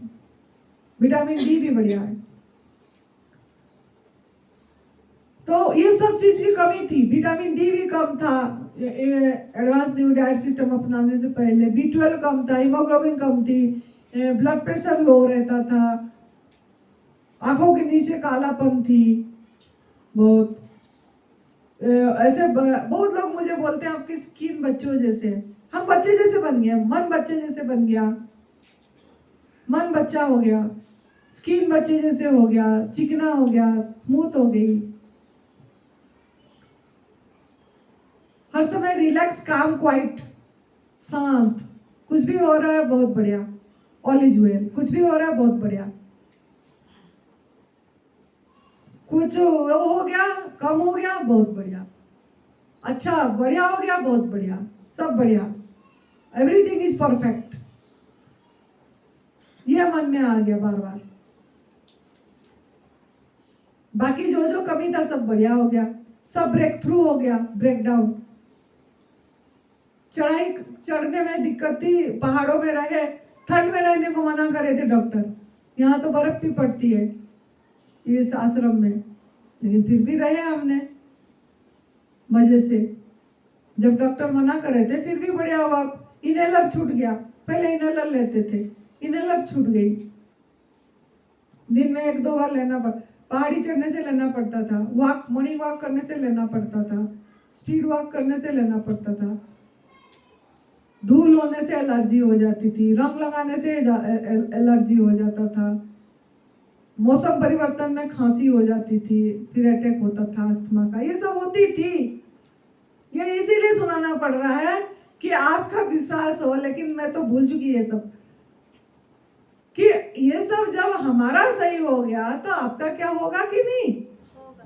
विटामिन डी भी बढ़िया है। तो ये सब चीज की कमी थी, विटामिन डी भी कम था एडवांस न्यू डाइट सिस्टम अपनाने से पहले, B12 कम था, हीमोग्लोबिन कम थी, ब्लड प्रेशर लो रहता था, आंखों के नीचे कालापन थी बहुत। ऐसे बहुत लोग मुझे बोलते हैं आपकी स्किन बच्चों जैसे, हम बच्चे जैसे बन गए, मन बच्चे जैसे बन गया, मन बच्चा हो गया, स्किन बच्चे जैसे हो गया, चिकना हो गया, स्मूथ हो गई। हर समय रिलैक्स, काम, क्वाइट, शांत। कुछ भी हो रहा है बहुत बढ़िया, ऑल इज वेल। कुछ भी हो रहा है बहुत बढ़िया। कुछ हो गया, कम हो गया, बहुत बढ़िया। अच्छा, बढ़िया हो गया, बहुत बढ़िया, सब बढ़िया, एवरीथिंग इज परफेक्ट। यह मन में आ गया बार बार। बाकी जो जो कमी था सब बढ़िया हो गया, सब ब्रेक थ्रू हो गया, ब्रेक डाउन। चढ़ाई चढ़ने में दिक्कत थी, पहाड़ों में रहे, ठंड में रहने को मना करे थे डॉक्टर। यहाँ तो बर्फ भी पड़ती है इस आश्रम में, लेकिन फिर भी रहे हमने मजे से। जब डॉक्टर मना करे थे फिर भी बढ़िया हुआ। इनहेलर छूट गया, पहले इनहेलर लेते थे, इनहेलर छूट गई। दिन में 1-2 बार लेना पड़, पहाड़ी चढ़ने से लेना पड़ता था, वॉक, मॉर्निंग वॉक करने से लेना पड़ता था, स्पीड वॉक करने से लेना पड़ता था। धूल होने से एलर्जी हो जाती थी, रंग लगाने से एलर्जी हो जाता था, मौसम परिवर्तन में खांसी हो जाती थी, फिर अटैक होता था अस्थमा का, ये सब होती थी। ये इसीलिए सुनाना पड़ रहा है कि आपका विश्वास हो, लेकिन मैं तो भूल चुकी ये सब, कि ये सब जब हमारा सही हो गया तो आपका क्या होगा कि नहीं होगा,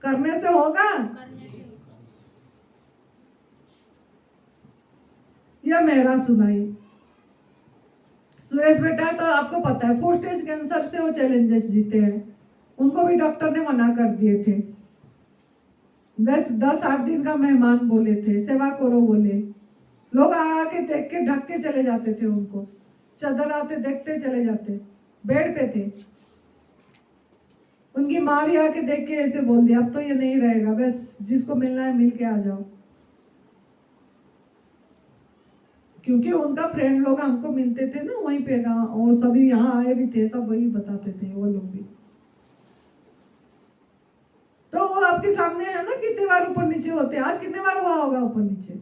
करने से होगा। करने से होगा। यह मेरा सुनाई। सुरेश बेटा तो आपको पता है 4 स्टेज कैंसर से वो चैलेंजेस जीते हैं, उनको भी डॉक्टर ने मना कर दिए थे। 10-8 दिन का मेहमान बोले थे, सेवा करो बोले। लोग आके देख के ढक के चले जाते थे, उनको चादर आते देखते चले जाते, बेड पे थे। उनकी माँ भी आके देख के ऐसे बोल दिया, अब तो ये नहीं रहेगा, बस जिसको मिलना है मिल के आ जाओ। क्योंकि उनका फ्रेंड लोग हमको मिलते थे ना वहीं पे, वो सभी यहाँ आए भी थे, सब वही बताते थे वो लोग भी। तो वो आपके सामने है ना, कितने बार ऊपर नीचे होते। आज कितने बार हुआ होगा ऊपर नीचे?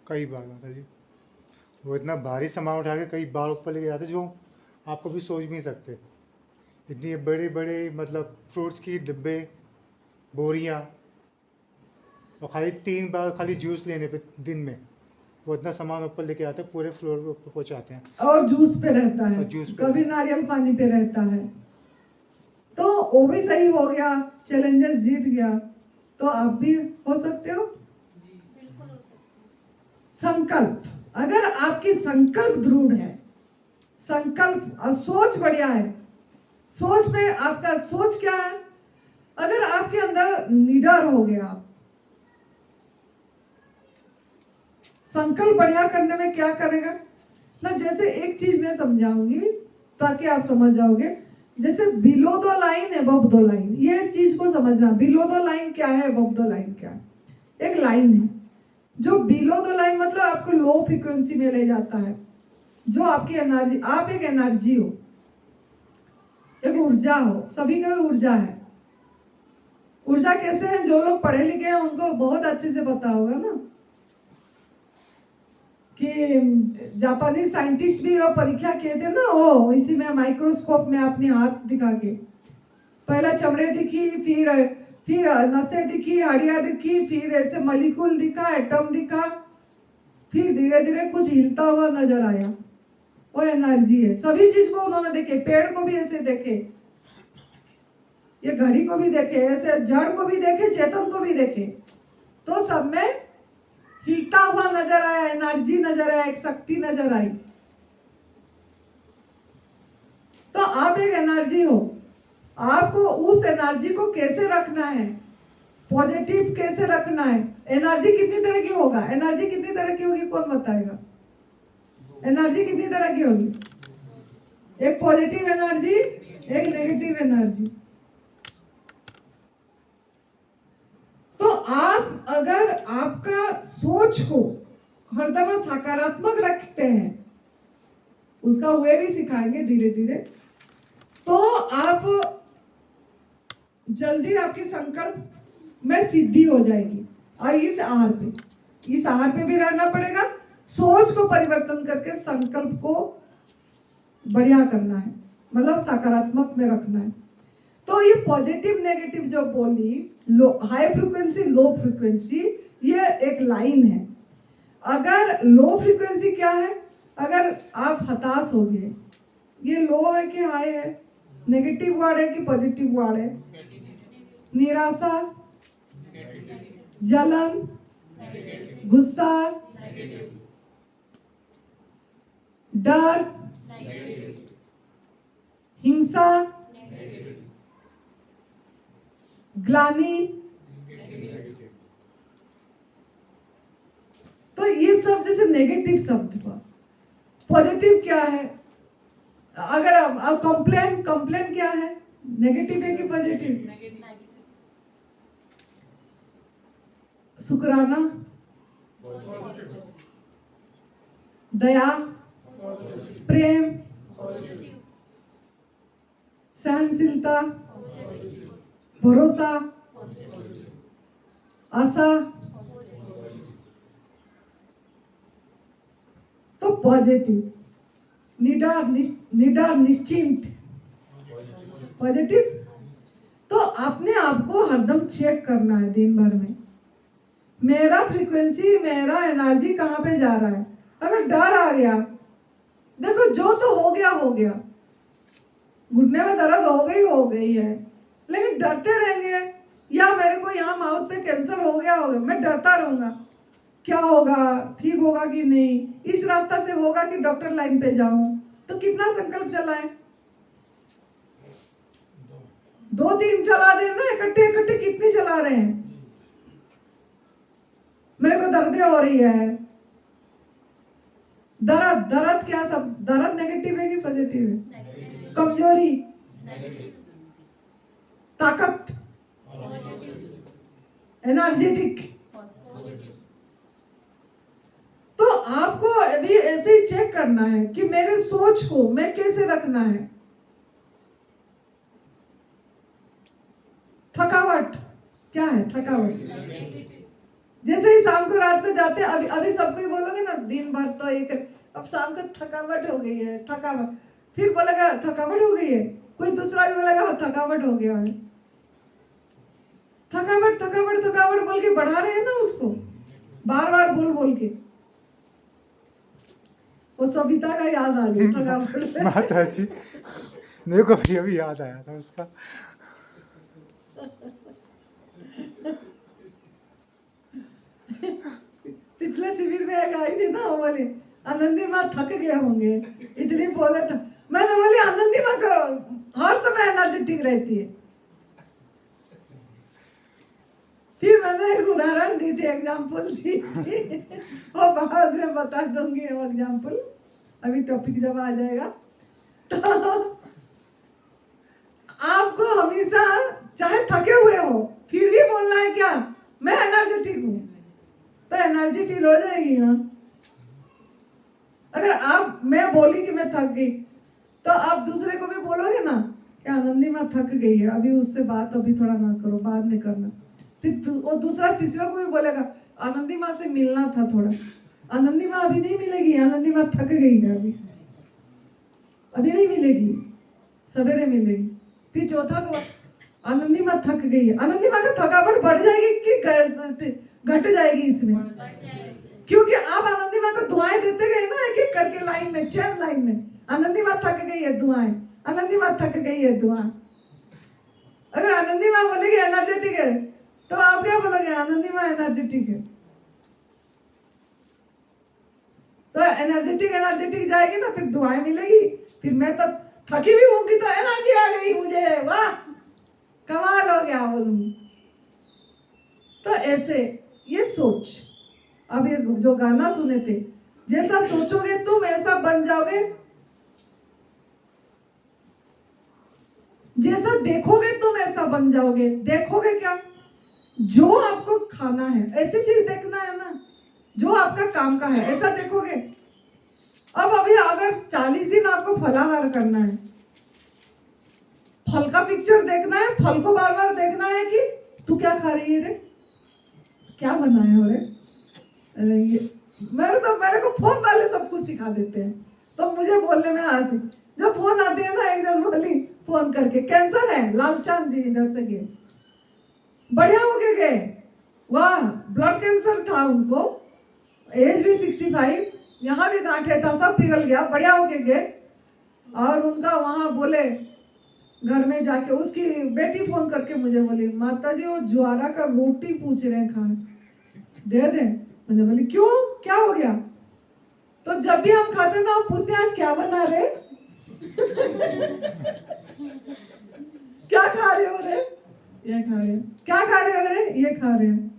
कई बार माता जी, वो इतना भारी सामान उठा के कई बार ऊपर लेके जाते जो आप कभी सोच भी नहीं सकते। इतनी बड़े बड़े मतलब फ्रूट्स की डिब्बे, बोरियां, और खाली 3 बार खाली जूस लेने पे दिन में वो इतना सामान ऊपर लेके आते हैं, पूरे फ्लोर पे ऊपर पहुंचाते हैं। और जूस पे रहता है, और जूस पे कभी नारियल पानी पे रहता है। तो वो भी सही हो गया, चैलेंजर्स जीत गया, तो आप भी हो सकते हो। बिल्कुल हो सकता है। संकल्प, अगर आपकी संकल्प दृढ़ है, संकल्प और सोच बढ़िया है। सोच में आपका सोच क्या है? अगर आपके अंदर निडर हो गया आप, संकल्प बढ़िया करने में क्या करेगा ना, जैसे एक चीज मैं समझाऊंगी ताकि आप समझ जाओगे। जैसे below the line above the line, ये चीज को समझना। बिलो द लाइन क्या है, अबव द लाइन क्या है? एक लाइन है जो बिलो द लाइन मतलब आपको लो फ्रीक्वेंसी में ले जाता है, जो आपकी एनर्जी, आप एक एनर्जी हो, एक ऊर्जा हो, सभी का ऊर्जा है। ऊर्जा कैसे है? जो लोग पढ़े लिखे हैं उनको बहुत अच्छे से पता होगा ना, कि जापानी साइंटिस्ट भी वो परीक्षा किए थे ना, वो इसी में माइक्रोस्कोप में अपने हाथ दिखा के, पहला चमड़े दिखी, फिर नसें दिखी, हड्डियां दिखी, फिर ऐसे मॉलिक्यूल दिखा, एटम दिखा, फिर धीरे धीरे कुछ हिलता हुआ नजर आया, वो एनर्जी है। सभी चीज को उन्होंने देखे, पेड़ को भी ऐसे देखे, ये घड़ी को भी देखे, ऐसे जड़ को भी देखे, चेतन को भी देखे, तो सब में हिलता हुआ नजर आया, एनर्जी नजर आया, एक शक्ति नजर आई। तो आप एक एनर्जी हो, आपको उस एनर्जी को कैसे रखना है, पॉजिटिव कैसे रखना है। एनर्जी कितनी तरह की होगा? एनर्जी कितनी तरह की होगी, कौन बताएगा? एनर्जी कितनी तरह की होगी? एक पॉजिटिव एनर्जी, एक नेगेटिव एनर्जी। तो आप अगर आपका सोच को हरदम सकारात्मक रखते हैं, उसका वे भी सिखाएंगे धीरे धीरे, तो आप जल्दी आपके संकल्प में सिद्धि हो जाएगी। और इस आहार पे भी रहना पड़ेगा, सोच को परिवर्तन करके संकल्प को बढ़िया करना है, मतलब सकारात्मक में रखना है। तो ये पॉजिटिव नेगेटिव जो बोली, लो हाई फ्रीक्वेंसी लो फ्रीक्वेंसी, ये एक लाइन है। अगर लो फ्रीक्वेंसी क्या है, अगर आप हताश हो गए, ये लो है कि हाई है, नेगेटिव वर्ड है कि पॉजिटिव वर्ड है? निराशा, जलन, गुस्सा, डर, हिंसा, ग्लानि, तो ये सब जैसे नेगेटिव शब्द हुआ। पॉजिटिव क्या है? अगर कंप्लेन, कंप्लेन क्या है, नेगेटिव है कि पॉजिटिव? शुक्राना, दया, प्रेम, सहनशीलता, भरोसा, आशा, तो पॉजिटिव। निडर, निश्चिंत, पॉजिटिव। तो अपने आप को हरदम चेक करना है दिन भर में, मेरा फ्रीक्वेंसी, मेरा एनर्जी कहाँ पे जा रहा है। अगर डर आ गया, देखो जो तो हो गया हो गया, घुटने में दर्द हो गई है, लेकिन डरते रहेंगे, या मेरे को यहाँ माउथ पे कैंसर हो गया, मैं डरता रहूंगा, क्या होगा, ठीक होगा कि नहीं, इस रास्ता से होगा कि डॉक्टर लाइन पे जाऊं, तो कितना संकल्प चलाएं? 2-3 चला देना, इकट्ठे इकट्ठे कितनी चला रहे हैं? मेरे को दर्द हो रही है, दर्द, दर्द क्या, सब दर्द नेगेटिव है कि पॉजिटिव है? कमजोरी, ताकत, एनर्जेटिक। तो आपको अभी ऐसे ही चेक करना है कि मेरे सोच को मैं कैसे रखना है। थकावट क्या है? थकावट जैसे ही शाम को रात को जाते हैं, अभी सबको ही बोलोगे ना दिन भर तो एक, अब शाम को थकावट हो गई है, थकावट, फिर बोलेगा थकावट हो गई है, कोई दूसरा भी बोलेगा थकावट हो गया है। थकावट थकावट थकावट बोल के बढ़ा रहे हैं ना उसको, बार बार बोल बोल के। वो सविता का याद आ गया थकावट। माता जी, मेरे को भी अभी याद आया था उसका। पिछले शिविर में एक आई थी ना, वो बोली आनंदी माँ थक गए होंगे, इतनी बोले था। मैंने बोली आनंदी माँ को हर समय एनर्जेटिक रहती है। फिर मैंने एक उदाहरण दी थी, एग्जाम्पल दी थी, और बाद में बता दूंगी वो एग्जाम्पल, अभी टॉपिक जब आ जाएगा। तो आपको हमेशा चाहे थके हुए हो फिर भी बोलना है क्या, मैं एनर्जेटिक हूँ, तो एनर्जी फील हो जाएगी ना। अगर आप, मैं बोली कि मैं थक गई, तो आप दूसरे को भी बोलोगे ना कि आनंदी माँ थक गई है, अभी उससे बात अभी थोड़ा ना करो, बाद में करना। फिर वो दूसरा तीसरा को भी बोलेगा आनंदी माँ से मिलना था थोड़ा, आनंदी माँ अभी नहीं मिलेगी, आनंदी माँ थक गई है, अभी नहीं मिलेगी, सवेरे मिलेगी। फिर चौथा को आनंदी माँ थक गई है, आनंदी माँ का थकावट बढ़ जाएगी कि घट जाएगी इसमें? क्योंकि आप आनंदी माँ को दुआएं देते गए ना, एक एक करके लाइन में, चेन लाइन में, आनंदी माँ थक गई है दुआएं, आनंदी माँ थक गई है दुआ। अगर आनंदी माँ बोलेगी एनर्जेटिक है, तो आप क्या बोलोगे? आनंदी माँ एनर्जेटिक है। तो एनर्जेटिक जाएगी ना, फिर दुआएं मिलेगी, फिर मैं तो थकी भी होंगी तो एनर्जी आ गई मुझे, वाह कमाल हो गया बोलूंगी। तो ऐसे ये सोच, अब ये जो गाना सुने थे, जैसा सोचोगे तुम ऐसा बन जाओगे, जैसा देखोगे तुम ऐसा बन जाओगे। देखोगे क्या? जो आपको खाना है ऐसी चीज देखना है ना, जो आपका काम का है ऐसा देखोगे। अब अभी अगर 40 दिन आपको फलाहार करना है, फल का पिक्चर देखना है, फल को बार बार देखना है कि तू क्या खा रही है रे, क्या बनाया हो रे। मेरे को फोन वाले सब कुछ सिखा देते हैं, तो मुझे बोलने में हंसी। जब फोन आते हैं ना, एक जन बोली फोन करके, कैंसर है लालचंद जी इधर से गए, बढ़िया हो के गए। वाह, ब्लड कैंसर था उनको, एज भी 65, यहाँ भी गांठे था, सब पिघल गया, बढ़िया हो के गए। और उनका वहाँ बोले घर में जाके, उसकी बेटी फोन करके मुझे बोली, माता जी वो ज्वारा का रोटी पूछ रहे हैं खाने, दे दे। मैंने बोली क्यों, क्या हो गया? तो जब भी हम खाते ना, हम पूछते हैं आज क्या बना रहे क्या खा रहे हो रे? ये खा रहे हैं। क्या खा रहे हो रे? ये खा रहे हैं।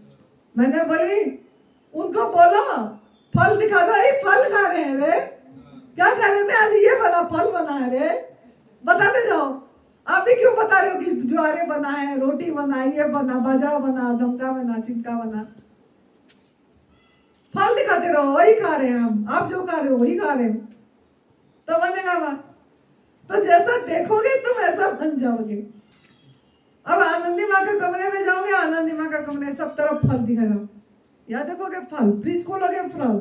मैंने बोली उनको बोलो फल दिखा दो, अरे फल खा रहे हैं रे, क्या खा रहे थे? आज ये बना, फल बना है रे, बताते जाओ। आप भी क्यों बता रहे हो कि ज्वारे बना है, रोटी बना है, ये बना, बाजरा बना, दमका बना, चिमका बना? फल दिखाते रहो, वही खा रहे हैं हम, आप जो खा रहे हो वही खा रहे हो। तो मैंने कहा तो जैसा देखोगे तुम ऐसा बन जाओगे। अब आनंदी माँ के कमरे में जाओगे, आनंदी माँ का कमरे सब तरफ फल दिखेगा, या देखोगे फल, फ्रिज खोलोगे फल,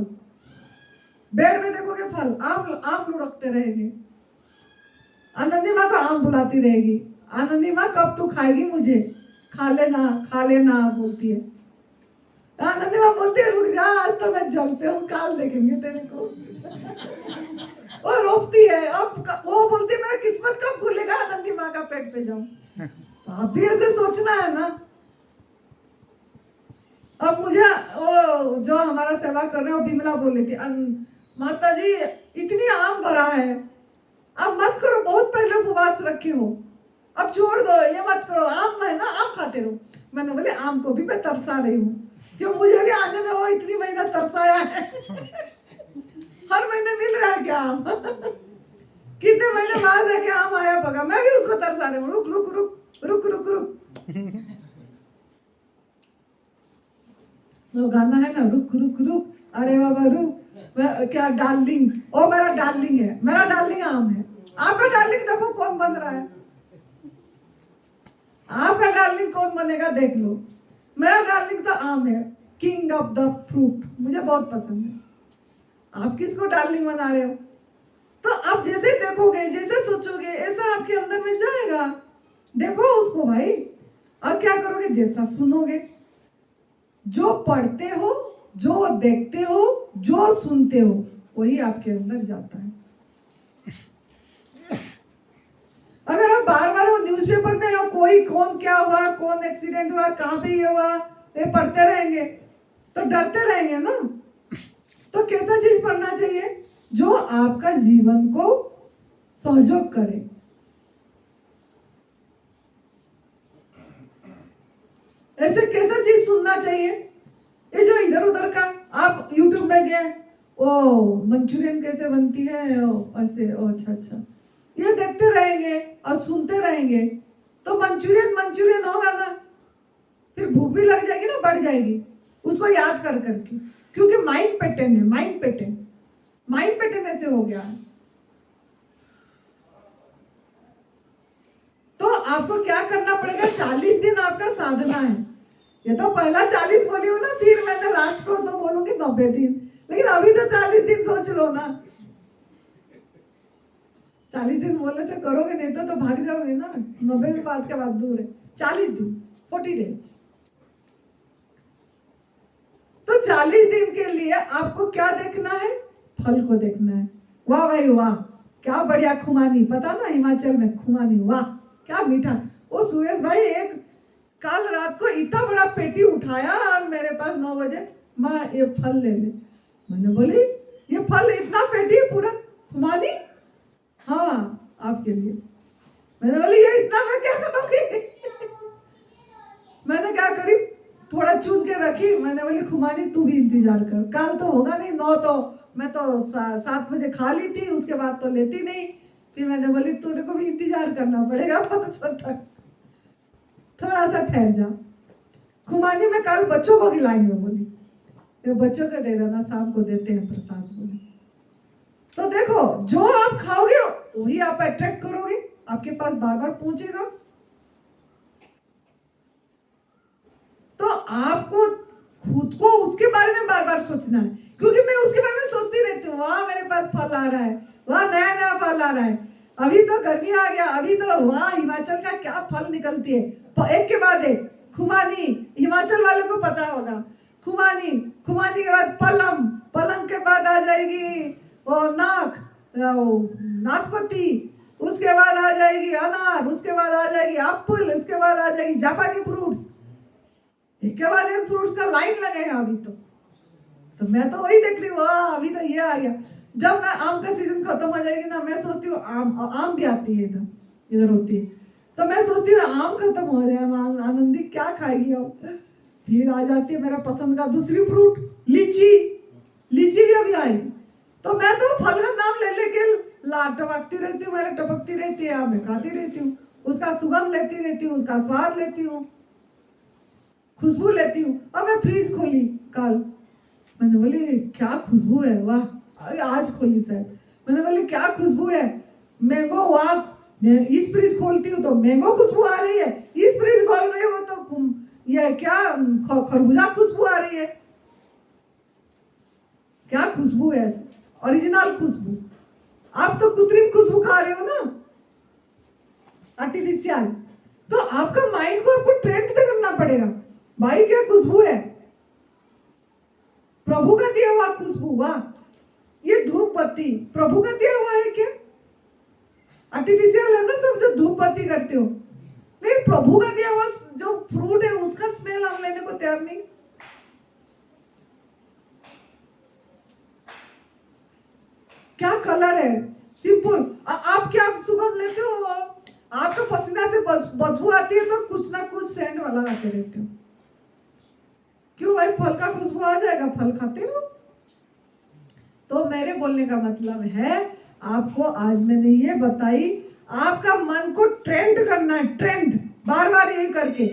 बेड में देखोगे फल, आम लुढ़कते रहेंगे। आनंदी माँ को आम बुलाती रहेगी, आनंदी माँ कब तू खाएगी मुझे, खा लेना बोलती है। आनंदी माँ बोलती है रुक जा, आज तो मैं जलते हूँ, काल देखेंगे तेरे को और रोकती है। अब वो बोलती है मेरा किस्मत कब खुलेगा, आनंदी माँ का पेट पे जाऊं। आप भी ऐसे सोचना है ना। अब मुझे वो जो हमारा सेवा कर रहे हैं, वो बिमला बोल रही थी, माता जी इतनी आम भरा है, अब मत करो, बहुत पहले उपवास रखी हो, अब छोड़ दो, ये मत करो, आम है ना, आम खाते रहो। मैंने बोले आम को भी मैं तरसा रही हूँ, क्यों मुझे भी आने में वो इतनी मेहनत तरसाया है हर महीने मिल रहा है क्या आम कितने महीने बाद है कि आम आया पका, मैं भी उसको तरसा रही हूँ। रुक रुक रुक रुक रुक रुक वो गाना है ना, रुक रुक रुक, अरे बाबा रुक, क्या डार्लिंग, ओ मेरा डार्लिंग है, मेरा डार्लिंग आम है। आपका डार्लिंग देखो कौन बन रहा है, आपका डार्लिंग कौन बनेगा देख लो। मेरा डार्लिंग तो आम है, किंग ऑफ द फ्रूट, मुझे बहुत पसंद है। आप किसको डार्लिंग बना रहे हो? तो आप जैसे देखोगे, जैसे सोचोगे, ऐसा आपके अंदर में जाएगा। देखो उसको भाई, और क्या करोगे, जैसा सुनोगे, जो पढ़ते हो, जो देखते हो, जो सुनते हो, वही आपके अंदर जाता है। अगर आप बार बार वो न्यूज़पेपर में कोई कौन क्या हुआ, कौन एक्सीडेंट हुआ, कहाँ पे ये हुआ, ये पढ़ते रहेंगे तो डरते रहेंगे ना। तो कैसा चीज पढ़ना चाहिए जो आपका जीवन को सहयोग करे। ऐसे कैसा चीज सुनना चाहिए, ये जो इधर उधर का, आप YouTube में गए, ओ मंचूरियन कैसे बनती है, ऐसे, ओ अच्छा, ये देखते रहेंगे और सुनते रहेंगे तो मंचूरियन होगा ना, फिर भूख भी लग जाएगी ना, बढ़ जाएगी उसको याद कर करके, क्योंकि माइंड पैटर्न है, माइंड पैटर्न ऐसे हो गया है। तो आपको क्या करना पड़ेगा, 40 दिन आपका साधना है। ये तो पहला 40 बोली हूँ ना, फिर मैंने लास्ट को तो बोलूंगी 90 दिन, लेकिन अभी तो 40 दिन सोच लो ना। 40 दिन बोलने से करोगे नहीं तो भाग जाओगे ना, 90 की बात के बाद दूर है। 40 दिन 40 डेज। तो 40 दिन के लिए आपको क्या देखना है, फल को देखना है। वाह भाई वाह, क्या बढ़िया खुमानी, पता ना हिमाचल में खुमानी, वाह क्या मीठा। वो सुरेश भाई एक कल रात को इतना बड़ा पेटी उठाया और मेरे पास 9 बजे, माँ ये फल ले ले। मैंने बोली ये फल इतना पेटी पूरा खुमानी, हाँ आपके लिए। मैंने बोली ये इतना मैं क्या करूँगी मैंने क्या करी, थोड़ा चुन के रखी। मैंने बोली खुमानी तू भी इंतजार कर, कल तो होगा नहीं, 9 तो मैं तो 7 बजे खा ली थी, उसके बाद तो लेती नहीं। फिर मैंने बोली तेरे को भी इंतजार करना पड़ेगा 500 तक, थोड़ा सा ठहर जा। खुमानी में कल बच्चों को खिलाएंगे बोली, तो बच्चों को दे देना, शाम को देते हैं प्रसाद बोली। तो देखो जो आप खाओगे वही आप अट्रैक्ट करोगे, आपके पास बार बार पहुंचेगा। तो आपको खुद को उसके बारे में बार बार सोचना है, क्योंकि मैं उसके बारे में सोचती रहती हूँ, वाह मेरे पास फल आ रहा है, वाह नया नया फल आ रहा है, अभी तो गर्मी आ गया, अभी तो वहाँ हिमाचल का क्या फल निकलती है, एक के बाद एक। खुमानी, हिमाचल वालों को पता होगा, खुमानी, खुमानी के बाद पलम, पलम के बाद आ जाएगी वो नाशपाती, उसके बाद आ जाएगी अनार, उसके बाद आ जाएगी एप्पल, उसके बाद आ जाएगी जापानी फ्रूट्स। एक के बाद एक फ्रूट्स का लाइन लगेगा अभी तो मैं तो वही देख रही हूँ, अभी तो ये आ गया। जब मैं आम का सीजन खत्म हो जाएगी ना, मैं सोचती हूँ आम भी आती है इधर होती है, तो मैं सोचती हूँ आम खत्म हो जाए, आनंदी क्या खाएगी अब। फिर आ जाती है मेरा पसंद का दूसरी फ्रूट, लीची, लीची भी अभी आई। तो मैं तो फल का नाम ले लेके टपकती रहती हूँ, मेरे टपकती रहती है, मैं खाती रहती हूँ, उसका सुगंध लेती रहती हूँ, उसका स्वाद लेती हूँ, खुशबू लेती हूँ। और मैं फ्रीज खोली कल, मैंने बोली क्या खुशबू है, वाह, आज खोली शायद, मैंने बोली क्या खुशबू है, मैंगो, वाह। इस फ्रिज खोलती हूँ तो मैंगो खुशबू आ रही है, इस फ्रिज खोल रही हूँ तो ये क्या खरबूजा खुशबू आ रही है। क्या खुशबू है, ओरिजिनल खुशबू। आप तो कृत्रिम खुशबू खा रहे हो ना, आर्टिफिशियल। तो आपका माइंड को आपको ट्रेंड करना पड़ेगा, भाई क्या खुशबू है, प्रभु का दिया हुआ खुशबू, वाह। ये धूप बत्ती प्रभु का दिया हुआ है क्या? आर्टिफिशियल है ना सब, जो धूप बत्ती करते हो, लेकिन प्रभु का दिया हुआ जो फ्रूट है उसका स्मेल हम लेने को तैयार नहीं। क्या कलर है, सिंपल। आप क्या सुगंध लेते हो, आपको पसीना से बदबू आती है तो कुछ ना कुछ सेंट वाला लाते रहते हो। क्यों भाई, फल का खुशबू आ जाएगा, फल खाते हो। तो मेरे बोलने का मतलब है, आपको आज मैंने ये बताई, आपका मन को ट्रेंड करना है, ट्रेंड बार बार यही करके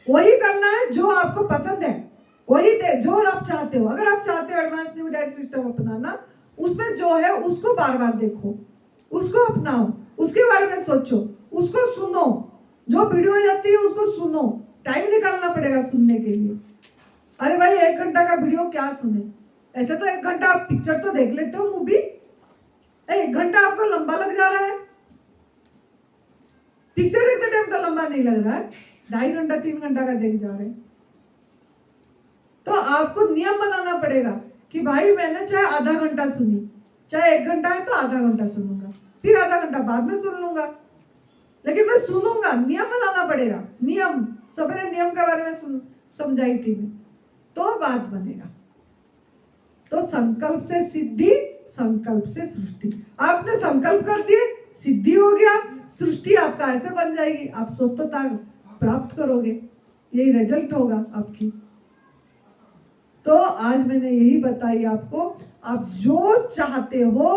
वही करना है जो आपको पसंद है, वही जो आप चाहते हो। अगर आप चाहते हो एडवांस न्यू डाइट सिस्टम अपनाना, उसमें जो है उसको बार बार देखो, उसको अपनाओ, उसके बारे में सोचो, उसको सुनो, जो वीडियो जाती है उसको सुनो, टाइम निकालना पड़ेगा सुनने के लिए। अरे भाई 1 घंटा का वीडियो क्या सुने, ऐसे तो 1 घंटा आप पिक्चर तो देख लेते हो, मूवी। 1 घंटा आपको लंबा लग जा रहा है, पिक्चर देखते टाइम तो लंबा नहीं लग रहा है, 2.5 घंटा 3 घंटा का देख जा रहे हैं। तो आपको नियम बनाना पड़ेगा कि भाई मैंने चाहे आधा घंटा सुनी, चाहे 1 घंटा है तो आधा घंटा सुनूंगा, फिर आधा घंटा बाद में सुन लूंगा, लेकिन मैं सुनूंगा। नियम बनाना पड़ेगा, नियम, सबने नियम के बारे में समझाई थी मैं, तो बात बनेगा। तो संकल्प से सिद्धि, संकल्प से सृष्टि। आपने संकल्प कर दिए, सिद्धि हो गया, सृष्टि आपका ऐसे बन जाएगी, आप स्वस्थता प्राप्त करोगे, यही रिजल्ट होगा आपकी। तो आज मैंने यही बताई आपको, आप जो चाहते हो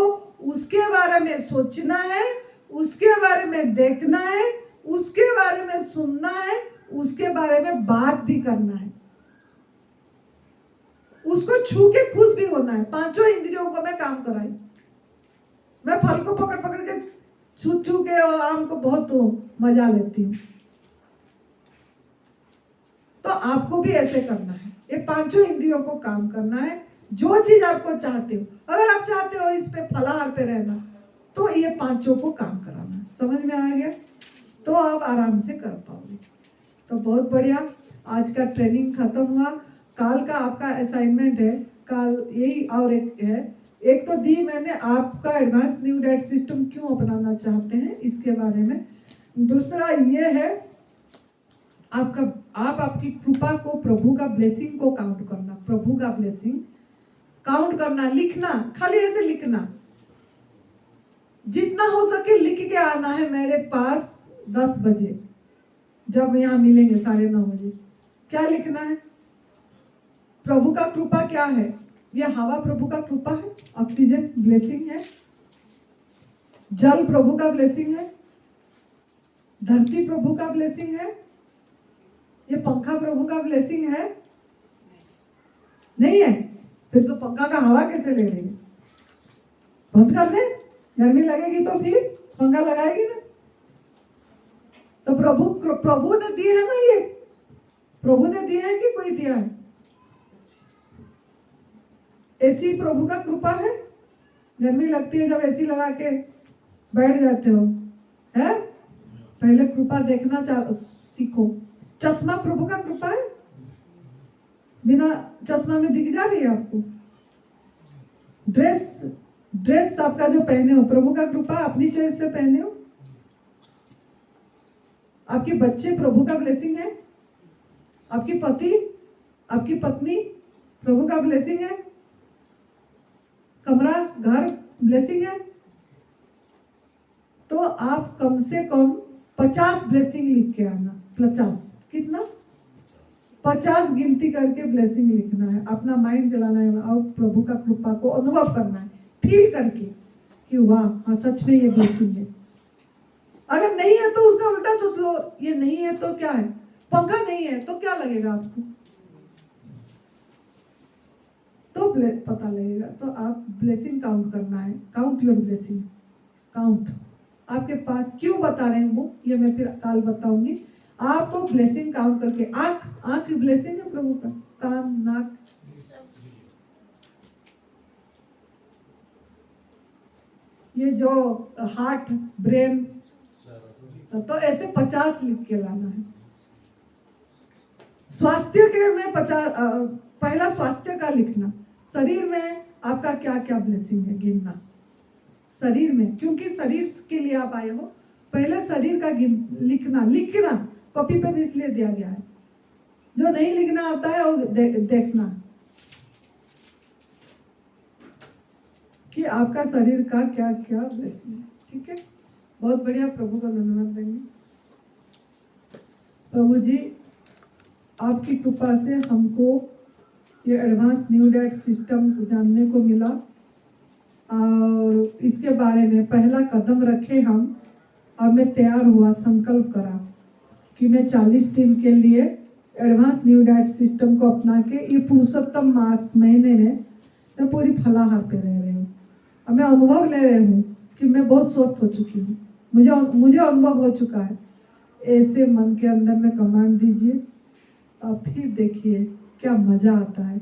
उसके बारे में सोचना है, उसके बारे में देखना है, उसके बारे में सुनना है, उसके बारे में बात भी करना है, उसको छू के खुश भी होना है। 5 इंद्रियों को मैं काम कराई, मैं फल को पकड़ पकड़ के छू के और आम को बहुत मजा लेती हूँ। तो आपको भी ऐसे करना है, ये 5 इंद्रियों को काम करना है। जो चीज आपको चाहते हो, अगर आप चाहते हो इस पे फलाहार पे रहना, तो ये 5 को काम कराना है। समझ में आ गया? तो आप आराम से कर पाओगे। तो बहुत बढ़िया, आज का ट्रेनिंग खत्म हुआ। काल का आपका असाइनमेंट है, काल यही और एक है, एक तो दी मैंने आपका एडवांस न्यू डाइट सिस्टम क्यों अपनाना चाहते हैं इसके बारे में। दूसरा ये है आपकी कृपा को, प्रभु का ब्लेसिंग को काउंट करना, प्रभु का ब्लेसिंग काउंट करना, लिखना, खाली ऐसे लिखना, जितना हो सके लिख के आना है मेरे पास 10 बजे, जब यहाँ मिलेंगे 9:30 बजे। क्या लिखना है? प्रभु का कृपा क्या है? ये हवा प्रभु का कृपा है, ऑक्सीजन ब्लेसिंग है, जल प्रभु का ब्लेसिंग है, धरती प्रभु का ब्लेसिंग है, ये पंखा प्रभु का ब्लेसिंग है? नहीं है? फिर तो पंखा का हवा कैसे ले लेंगे? बंद कर दे, गर्मी लगेगी तो फिर पंखा लगाएगी ना। तो प्रभु ने दिए है ना, ये प्रभु ने दिए है कि कोई दिया है? एसी प्रभु का कृपा है, गर्मी लगती है जब एसी लगा के बैठ जाते हो, है? पहले कृपा देखना सीखो। चश्मा प्रभु का कृपा है, बिना चश्मा में दिख जा रही है आपको? ड्रेस आपका जो पहने हो प्रभु का कृपा, अपनी चॉइस से पहने हो? आपके बच्चे प्रभु का ब्लेसिंग है? आपकी पति, आपकी पत्नी प्रभु का ब्लेसिंग है? कमरा, घर ब्लेसिंग है? तो आप कम से कम 50 ब्लेसिंग लिख के आना। 50 कितना? 50 गिनती करके ब्लेसिंग लिखना है। अपना माइंड चलाना है और प्रभु का कृपा को अनुभव करना है, फील करके कि वाह, हाँ सच में ये ब्लेसिंग है। अगर नहीं है तो उसका उल्टा सोच लो, ये नहीं है तो क्या है? पंखा नहीं है तो क्या लगेगा आपको? तो पता लगेगा। तो आप ब्लेसिंग काउंट करना है। Count your blessing, count. आपके पास क्यों बता रहे हैं वो, ये मैं फिर कल बताऊंगी। आपको ब्लेसिंग काउंट करके, आंख ब्लेसिंग है प्रभु का, कान, नाक, ये जो हार्ट, ब्रेन, तो ऐसे 50 लिख के लाना है। स्वास्थ्य के में 50, पहला स्वास्थ्य का लिखना। शरीर में आपका क्या क्या ब्लेसिंग है गिनना, शरीर में, क्योंकि शरीर के लिए आप आए हो। पहले शरीर का लिखना कॉपी पे इसलिए दिया गया है। जो नहीं लिखना आता है वो देखना कि आपका शरीर का क्या क्या ब्लेसिंग है। ठीक है, बहुत बढ़िया। प्रभु को धन्यवाद देंगे। प्रभु जी, आपकी कृपा से हमको ये एडवांस न्यू डेट सिस्टम जानने को मिला और इसके बारे में पहला कदम रखे हम, और मैं तैयार हुआ, संकल्प करा कि मैं 40 दिन के लिए एडवांस न्यू डाइट सिस्टम को अपना के ये पुरुषोत्तम मास महीने में मैं पूरी फलाहार पे रह रही हूँ। और मैं अनुभव ले रही हूँ कि मैं बहुत स्वस्थ हो चुकी हूँ। मुझे अनुभव हो चुका है। ऐसे मन के अंदर में कमांड दीजिए और फिर देखिए क्या मज़ा आता है।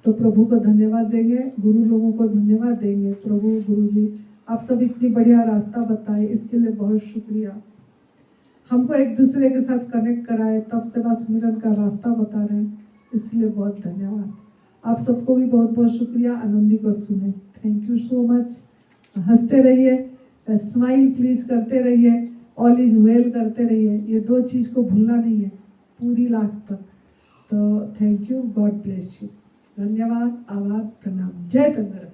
तो प्रभु को धन्यवाद देंगे, गुरु लोगों को धन्यवाद देंगे। प्रभु, गुरु जी, आप सब इतनी बढ़िया रास्ता बताए, इसके लिए बहुत शुक्रिया। हमको एक दूसरे के साथ कनेक्ट कराए, तब सेवा सुमिरन का रास्ता बता रहे हैं, इसलिए बहुत धन्यवाद। आप सबको भी बहुत बहुत शुक्रिया। आनंदी को सुने, थैंक यू सो मच। हंसते रहिए, स्माइल प्लीज करते रहिए, ऑल इज वेल करते रहिए। ये 2 चीज़ को भूलना नहीं है पूरी लाख तक। तो thank you, God bless you. धन्यवाद, आभार, प्रणाम। जय तंदुरुस्त।